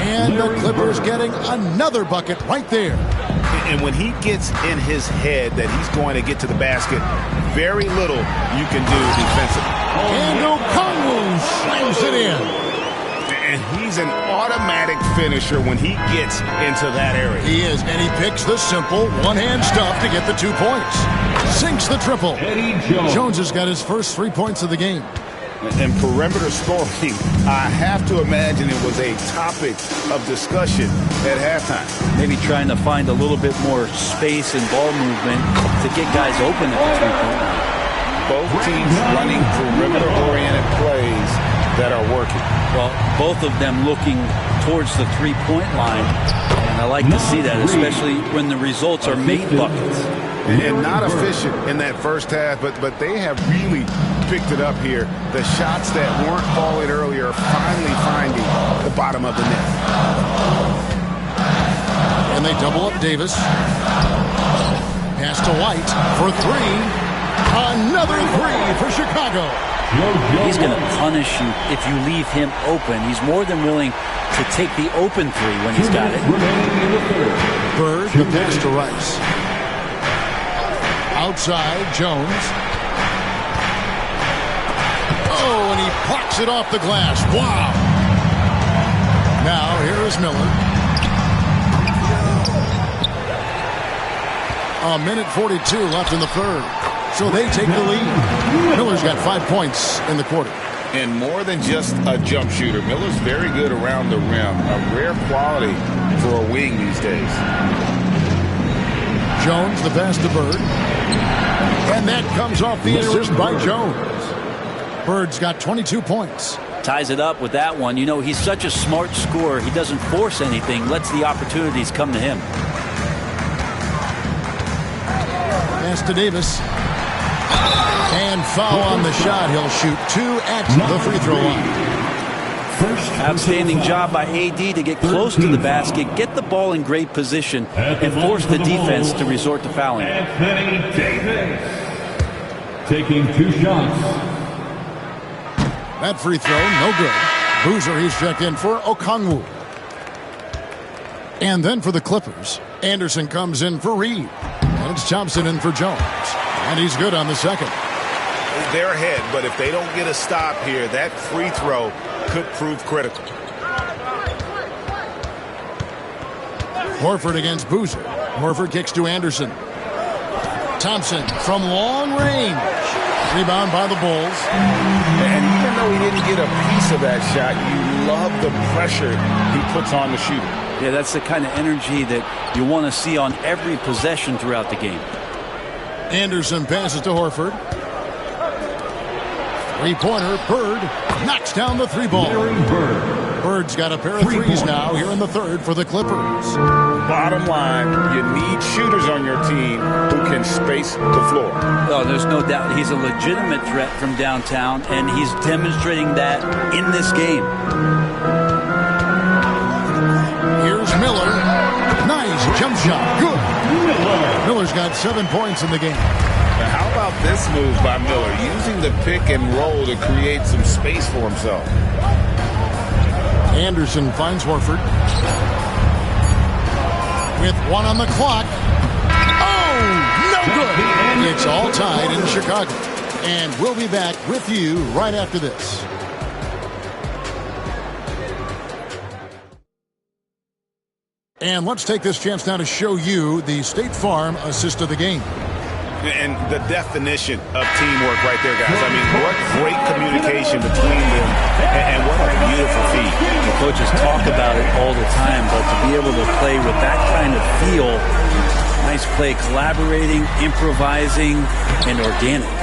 A: And the Clippers getting another bucket right there.
C: And when he gets in his head that he's going to get to the basket, very little you can do defensively.
A: And Okongwu slams it in.
C: And he's an automatic finisher when he gets into that area.
A: He is, and he picks the simple one-hand stuff to get the 2 points. Sinks the triple. Jones has got his first 3 points of the game.
C: And perimeter scoring, I have to imagine it was a topic of discussion at halftime.
B: Maybe trying to find a little bit more space and ball movement to get guys open at the 3-point line.
C: Both teams running perimeter-oriented plays that are working.
B: Well, both of them looking towards the 3-point line, and I like to see that, especially when the results are made buckets.
C: And not efficient in that first half, but they have really picked it up here. The shots that weren't falling earlier are finally finding the bottom of the net.
A: And they double up Davis. Pass to White for 3. Another 3 for Chicago.
B: He's going to punish you if you leave him open. He's more than willing to take the open 3 when he's got it.
A: Bird, the pass to Rice. Outside, Jones. Oh, and he pops it off the glass. Wow. Now, here is Miller. 1:42 left in the third. So they take the lead. Miller's got 5 points in the quarter.
D: And more than just a jump shooter, Miller's very good around the rim. A rare quality for a wing these days.
A: Jones, the pass to Bird. And that comes off the assist by Jones. Bird's got 22 points.
B: Ties it up with that one. You know, he's such a smart scorer. He doesn't force anything, lets the opportunities come to him.
A: Pass to Davis. And foul on the shot. He'll shoot 2 at the free throw line.
B: Outstanding job by AD to get close to the basket, get the ball in great position, and force the defense to resort to fouling.
E: Anthony Davis taking 2 shots.
A: That free throw, no good. Boozer, he's checked in for Okongwu. And then for the Clippers, Anderson comes in for Reed. And it's Thompson in for Jones. And he's good on the second.
C: They're ahead, but if they don't get a stop here, that free throw could prove critical.
A: Horford against Boozer. Horford kicks to Anderson. Thompson from long range. Rebound by the Bulls.
C: And even though he didn't get a piece of that shot, you love the pressure he puts on the shooter.
B: Yeah, that's the kind of energy that you want to see on every possession throughout the game.
A: Anderson passes to Horford. 3-pointer, Bird knocks down the 3-ball. Bird's got a pair of threes now here in the third for the Clippers.
C: Bottom line, you need shooters on your team who can space the floor.
B: Oh, there's no doubt he's a legitimate threat from downtown, and he's demonstrating that in this game.
A: Here's Miller. Nice jump shot. Good. Miller's got 7 points in the game.
D: Now, how about this move by Miller, using the pick and roll to create some space for himself?
A: Anderson finds Horford. With 1 on the clock. Oh, no good. It's all tied in Chicago. And we'll be back with you right after this. And let's take this chance now to show you the State Farm assist of the game.
C: And the definition of teamwork right there, guys. I mean, what great communication between them, and what a beautiful feat.
B: The coaches talk about it all the time, but to be able to play with that kind of feel, nice play, collaborating, improvising, and organic.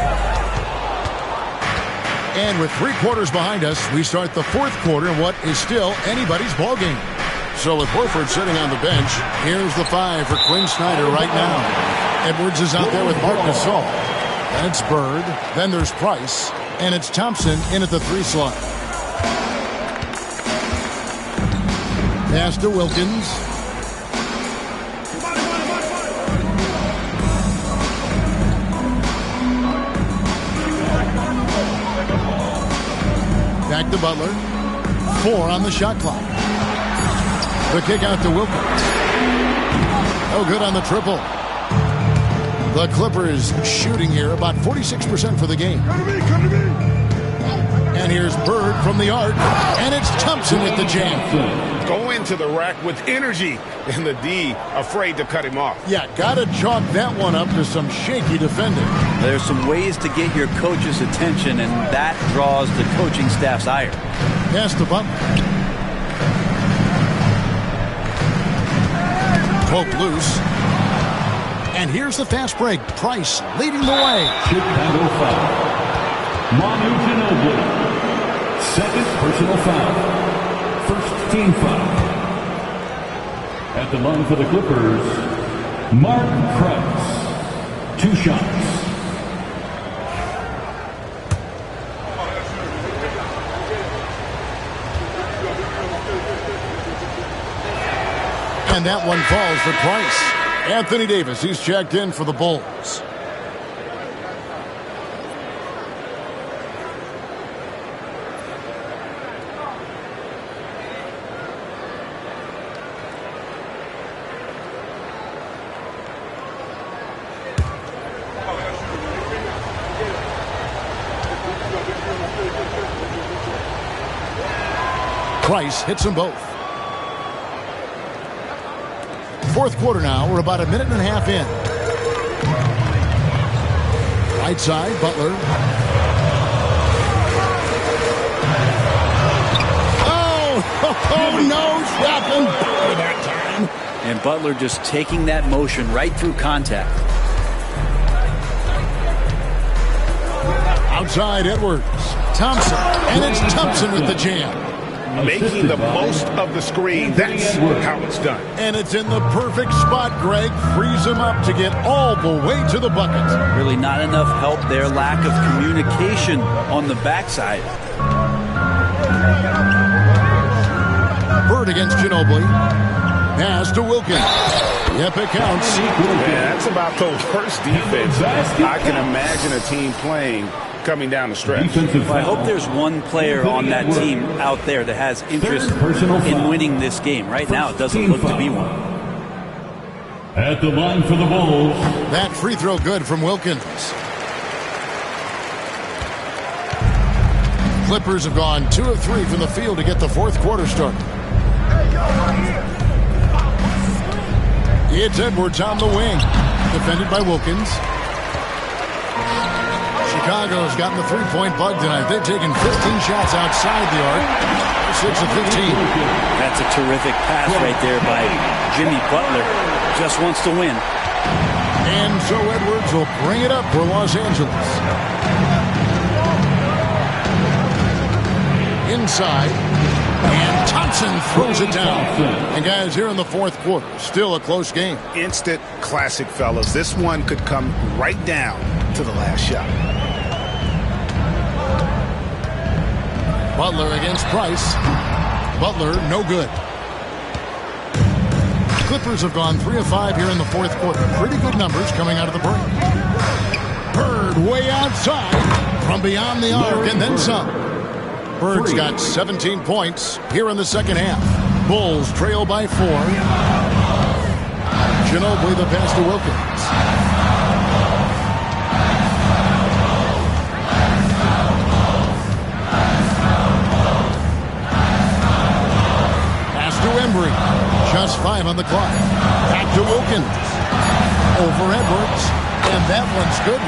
A: And with 3 quarters behind us, we start the fourth quarter in what is still anybody's ball game. So with Horford sitting on the bench, here's the 5 for Quinn Snyder right now. Edwards is out there with Mark Gasol. Then it's Bird. Then there's Price. And it's Thompson in at the 3 slot. Pass to Wilkins. Back to Butler. 4 on the shot clock. The kick out to Wilkins. Oh, good on the triple. The Clippers shooting here about 46% for the game. And here's Bird from the arc. And it's Thompson with the jam.
C: Go into the rack with energy. And the D afraid to cut him off.
A: Yeah, got to chalk that one up to some shaky defending.
B: There's some ways to get your coach's attention, and that draws the coaching staff's ire.
A: Pass to Butler. Poke loose. And here's the fast break. Price leading the way.
E: Chicago foul. Manu Ginobili. Second personal foul. First team foul. At the line for the Clippers, Mark Price. 2 shots.
A: And that one falls for Price. Anthony Davis, he's checked in for the Bulls. Price hits them both. Fourth quarter now. We're about a minute and a half in. Right side, Butler. Oh, no, stopping that time.
B: And Butler just taking that motion right through contact.
A: Outside, Edwards. Thompson. And it's Thompson with the jam.
C: Making the most of the screen. That's how it's done.
A: And it's in the perfect spot, Greg. Frees him up to get all the way to the bucket.
B: Really not enough help there. Lack of communication on the backside.
A: Bird against Ginobili. Pass to Wilkins. Yep, it counts.
C: Yeah, that's about the worst defense I can imagine a team playing coming down the stretch.
B: I hope there's one player on that team out there that has interest in winning this game. Right now, it doesn't look to be one.
E: At the line for the Bulls.
A: That free throw good from Wilkins. Clippers have gone 2 of 3 from the field to get the fourth quarter started. It's Edwards on the wing. Defended by Wilkins. Chicago's gotten the three-point bug tonight. They've taken 15 shots outside the arc. 6 of 15.
B: That's a terrific pass right there by Jimmy Butler. Just wants to win.
A: And so Edwards will bring it up for Los Angeles. Inside. And Thompson throws it down. And guys, here in the fourth quarter, still a close game.
C: Instant classic, fellas. This one could come right down to the last shot.
A: Butler against Price. Butler, no good. Clippers have gone 3 of 5 here in the fourth quarter. Pretty good numbers coming out of the break. Bird way outside from beyond the arc and then some. Bird's got 17 points here in the second half. Bulls trail by 4. Ginobili the pass to Wilkins. Pass to Embry. Just 5 on the clock. Back to Wilkins. Over Edwards. And that one's good.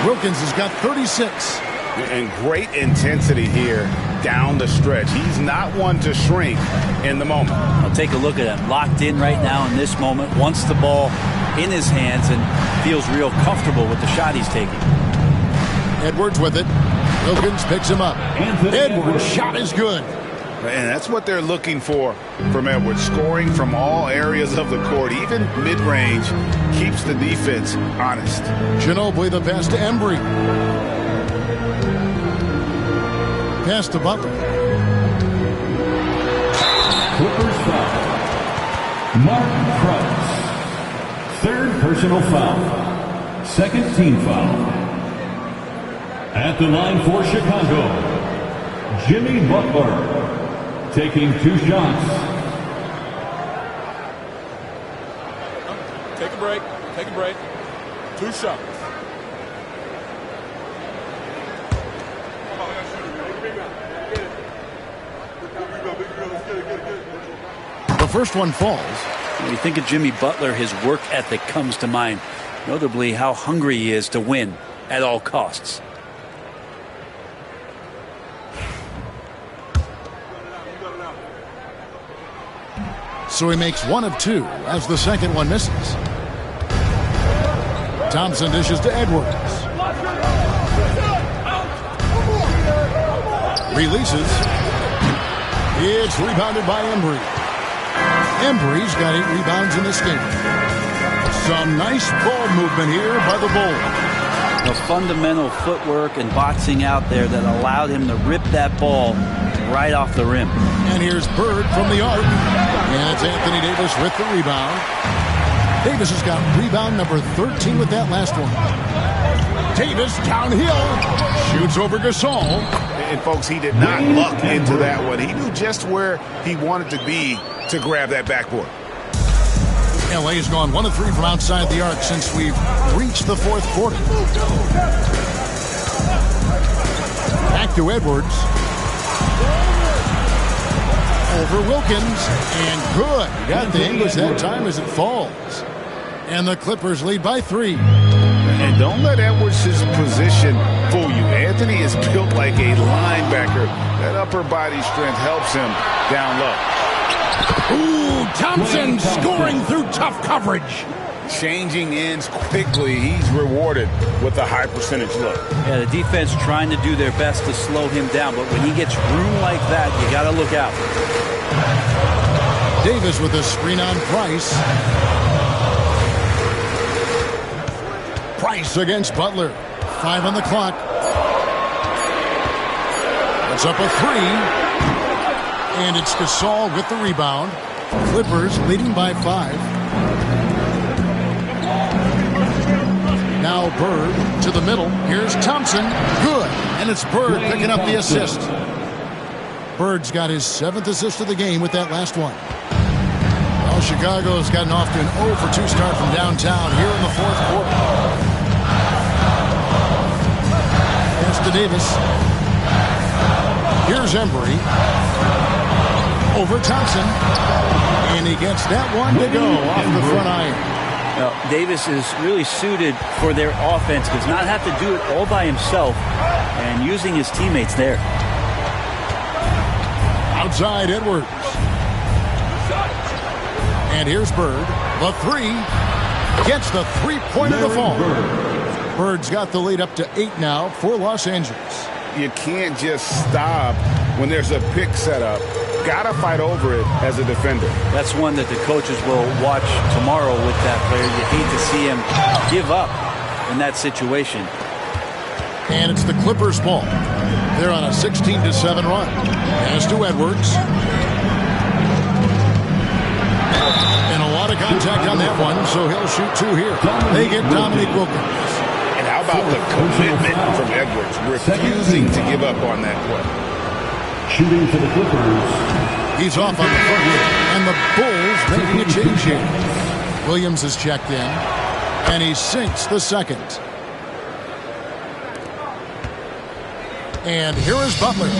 A: Wilkins has got 36.
C: And great intensity here down the stretch. He's not one to shrink in the moment.
B: I'll take a look at him. Locked in right now in this moment. Wants the ball in his hands and feels real comfortable with the shot he's taking.
A: Edwards with it. Wilkins picks him up. Edwards' shot is good.
D: And that's what they're looking for from Edwards, scoring from all areas of the court, even mid-range, keeps the defense honest.
A: Ginobili the pass to Embry. Pass to Butler.
E: Clippers foul. Mark Price. Third personal foul. Second team foul. At the line for Chicago, Jimmy Butler. Taking 2 shots.
G: Take a break. Take a break. 2 shots.
A: The first one falls.
B: When you think of Jimmy Butler, his work ethic comes to mind. Notably, how hungry he is to win at all costs.
A: So he makes 1 of 2 as the second one misses. Thompson dishes to Edwards. Releases. It's rebounded by Embry. Embry's got 8 rebounds in this game. Some nice ball movement here by the Bulls.
B: The fundamental footwork and boxing out there that allowed him to rip that ball right off the rim.
A: And here's Bird from the arc. And it's Anthony Davis with the rebound. Davis has got rebound number 13 with that last one. Davis downhill. Shoots over Gasol.
D: And, folks, he did not luck into that one. He knew just where he wanted to be to grab that backboard.
A: LA's gone 1 of 3 from outside the arc since we've reached the 4th quarter. Back to Edwards. Over Wilkins, and good. Got the English that time as it falls. And the Clippers lead by 3.
D: And don't let Edwards' position fool you. Anthony is built like a linebacker. That upper body strength helps him down low.
A: Ooh, Thompson scoring through tough coverage.
D: Changing ends quickly. He's rewarded with a high percentage look.
B: Yeah, the defense trying to do their best to slow him down, but when he gets room like that, you got to look out.
A: Davis with a screen on Price. Price against Butler. 5 on the clock. It's up a 3. And it's Gasol with the rebound. Clippers leading by 5. Now Bird to the middle. Here's Thompson. Good. And it's Bird picking up the assist. Bird's got his 7th assist of the game with that last one. Well, Chicago's gotten off to an 0 for 2 start from downtown here in the 4th quarter. Pass to Davis. Here's Embry. Over Thompson. And he gets that one to go off the front iron.
B: Now, Davis is really suited for their offense. Does not have to do it all by himself and using his teammates there.
A: Outside Edwards. And here's Bird. The 3. Gets the 3-pointer to fall. Bird's got the lead up to 8 now for Los Angeles.
D: You can't just stop when there's a pick set up. Gotta fight over it as a defender.
B: That's one that the coaches will watch tomorrow with that player. You hate to see him give up in that situation.
A: And it's the Clippers' ball. They're on a 16-7 run. Pass to Edwards. And a lot of contact on that one, so he'll shoot 2 here. They get Dominique Wilkins.
D: And how about the commitment from Edwards, refusing to give up on that play.
E: Shooting for the Clippers.
A: He's off on the front wheel, and the Bulls making a change here. Williams has checked in, and he sinks the second. And here is Butler.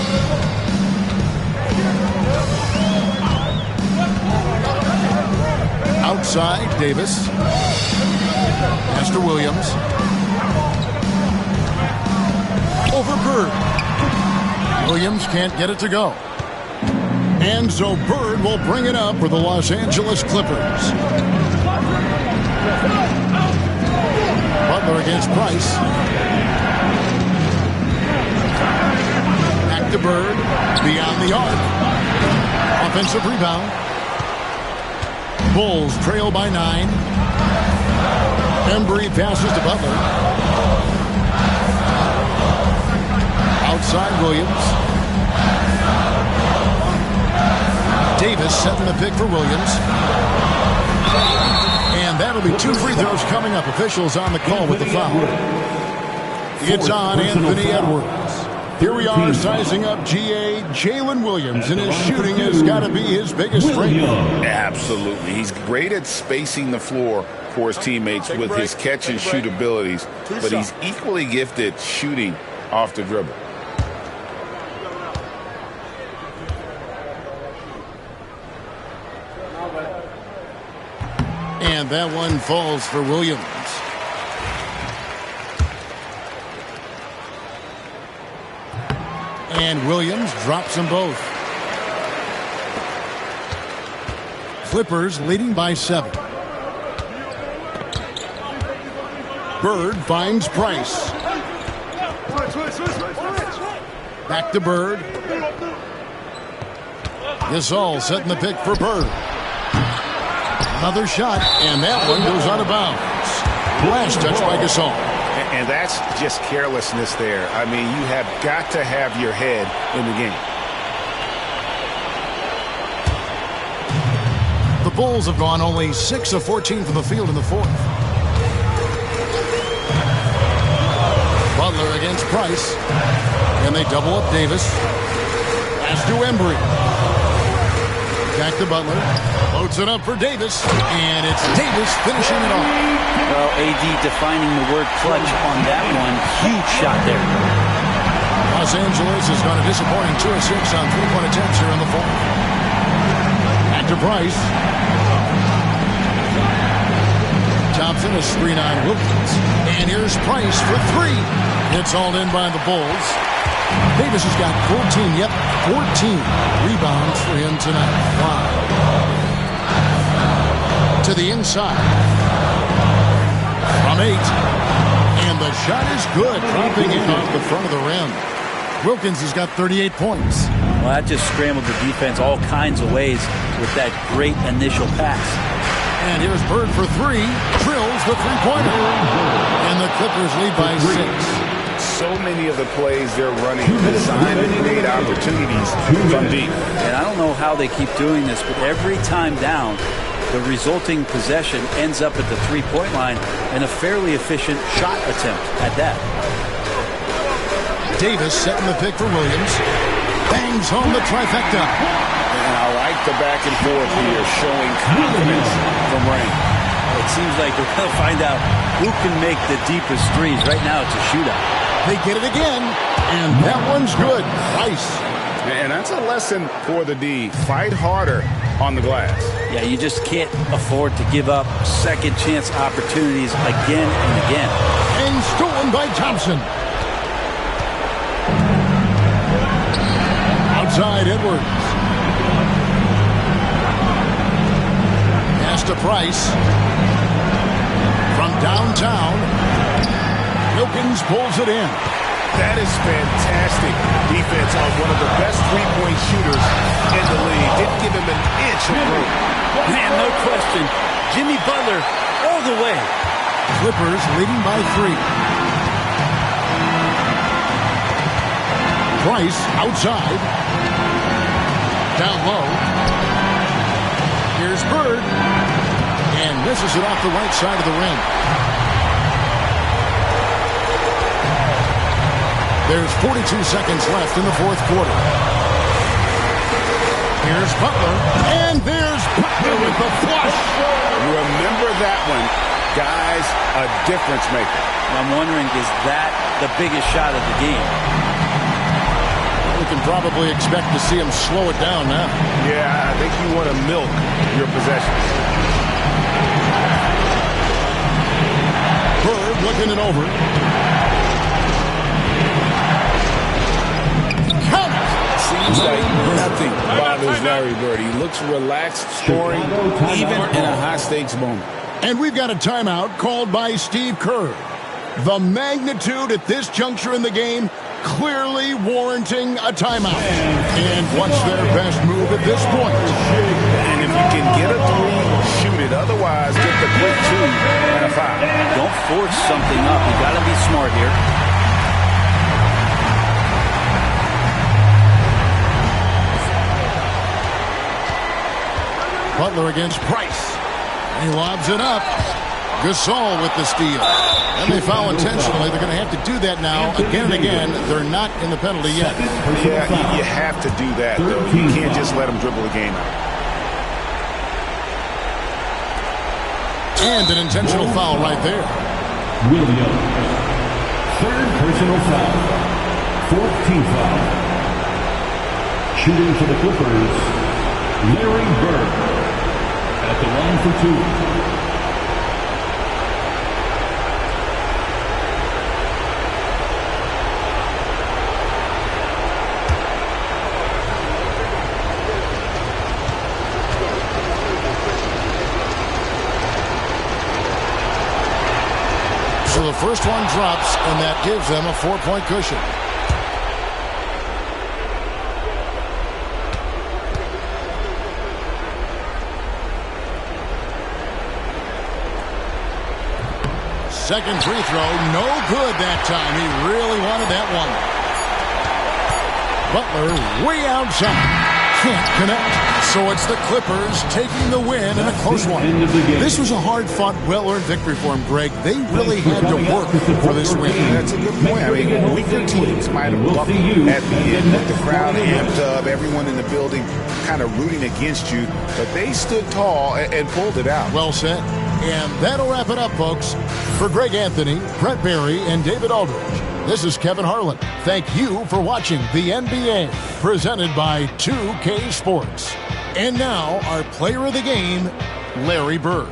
A: Outside, Davis. Pass to Williams. Over Bird. Williams can't get it to go. And so Bird will bring it up for the Los Angeles Clippers. Butler against Price. Back to Bird. Beyond the arc. Offensive rebound. Bulls trail by 9. Embry passes to Butler. Outside Williams. Davis setting the pick for Williams. And that'll be 2 free throws coming up. Officials on the call with the foul. It's on Anthony Edwards. Here we are sizing up GA Jalen Williams, and his shooting has got to be his biggest strength.
D: Absolutely. He's great at spacing the floor for his teammates with his catch and shoot abilities, but he's equally gifted shooting off the dribble.
A: And that one falls for Williams. And Williams drops them both. Clippers leading by 7. Bird finds Price. Back to Bird. Gasol setting the pick for Bird. Another shot, and that one goes out of bounds. Last touch by Gasol.
C: And that's just carelessness there. I mean, you have got to have your head in the game.
A: The Bulls have gone only 6 of 14 from the field in the fourth. Butler against Price. And they double up Davis. Pass to Embry. Back to Butler. Loads it up for Davis. And it's Davis finishing it off.
B: Well, AD defining the word clutch on that one. Huge shot there.
A: Los Angeles has gone a disappointing 2 of 6 on 3-point attempts here in the fourth. Back to Price. Thompson, a screen on Wilkins. And here's Price for 3. It's all in by the Bulls. Davis has got 14, 14 rebounds for him tonight. Wow. To the inside. From 8. And the shot is good. Dropping in off the front of the rim. Wilkins has got 38 points.
B: Well, that just scrambled the defense all kinds of ways with that great initial pass.
A: And here's Bird for 3. Drills the three-pointer. And the Clippers lead by 6.
C: So many of the plays they're running designed to create opportunities from deep.
B: And I don't know how they keep doing this, but every time down, the resulting possession ends up at the three-point line and a fairly efficient shot attempt at that.
A: Davis setting the pick for Williams. Bangs home the trifecta.
C: And I like the back and forth here, showing confidence from Rain.
B: It seems like we're going to find out who can make the deepest threes. Right now, it's a shootout.
A: They get it again, and that one's good. Nice.
C: And that's a lesson for the D. Fight harder on the glass.
B: Yeah, you just can't afford to give up second chance opportunities again and again.
A: And stolen by Thompson. Outside Edwards. Pass to Price. From downtown. Wilkins pulls it in.
C: That is fantastic defense on one of the best three-point shooters in the league. Didn't give him an inch of room.
B: Man, no question. Jimmy Butler all the way.
A: Clippers leading by 3. Price outside. Down low. Here's Bird. And misses it off the right side of the rim. There's 42 seconds left in the fourth quarter. Here's Butler. And there's Butler with the flush.
C: You remember that one. Guys, a difference maker.
B: I'm wondering, is that the biggest shot of the game?
A: We can probably expect to see him slow it down now.
C: Yeah, I think you want to milk your possessions.
A: Bird looking it over.
D: Seems like nothing bothers Larry Bird. He looks relaxed, scoring, even in a high-stakes moment.
A: And we've got a timeout called by Steve Kerr. The magnitude at this juncture in the game clearly warranting a timeout. And what's their best move at this point?
D: And if you can get a 3, shoot it. Otherwise, get the quick 2 and a foul.
B: Don't force something up. You got to be smart here.
A: Butler against Price. He lobs it up. Gasol with the steal. And they foul intentionally. They're going to have to do that now again and again. They're not in the penalty yet.
C: Yeah, you have to do that, though. You can't just let them dribble the game out.
A: And an intentional foul right there.
E: Williams. Third personal foul. 14th foul. Shooting for the Clippers, Larry Bird. At the line for 2.
A: So the first one drops, and that gives them a 4-point cushion. Second free throw, no good that time. He really wanted that one. Butler way outside. Can't connect. So it's the Clippers taking the win in a close one. This was a hard-fought, well-earned victory for him, Greg. They really had to work for this win.
C: That's a good point. I mean, weaker teams might have bucked at the end with the crowd amped up, everyone in the building kind of rooting against you, but they stood tall and pulled it out.
A: Well said. And that'll wrap it up, folks. For Greg Anthony, Brett Barry, and David Aldridge, this is Kevin Harlan. Thank you for watching the NBA, presented by 2K Sports. And now, our player of the game, Larry Bird.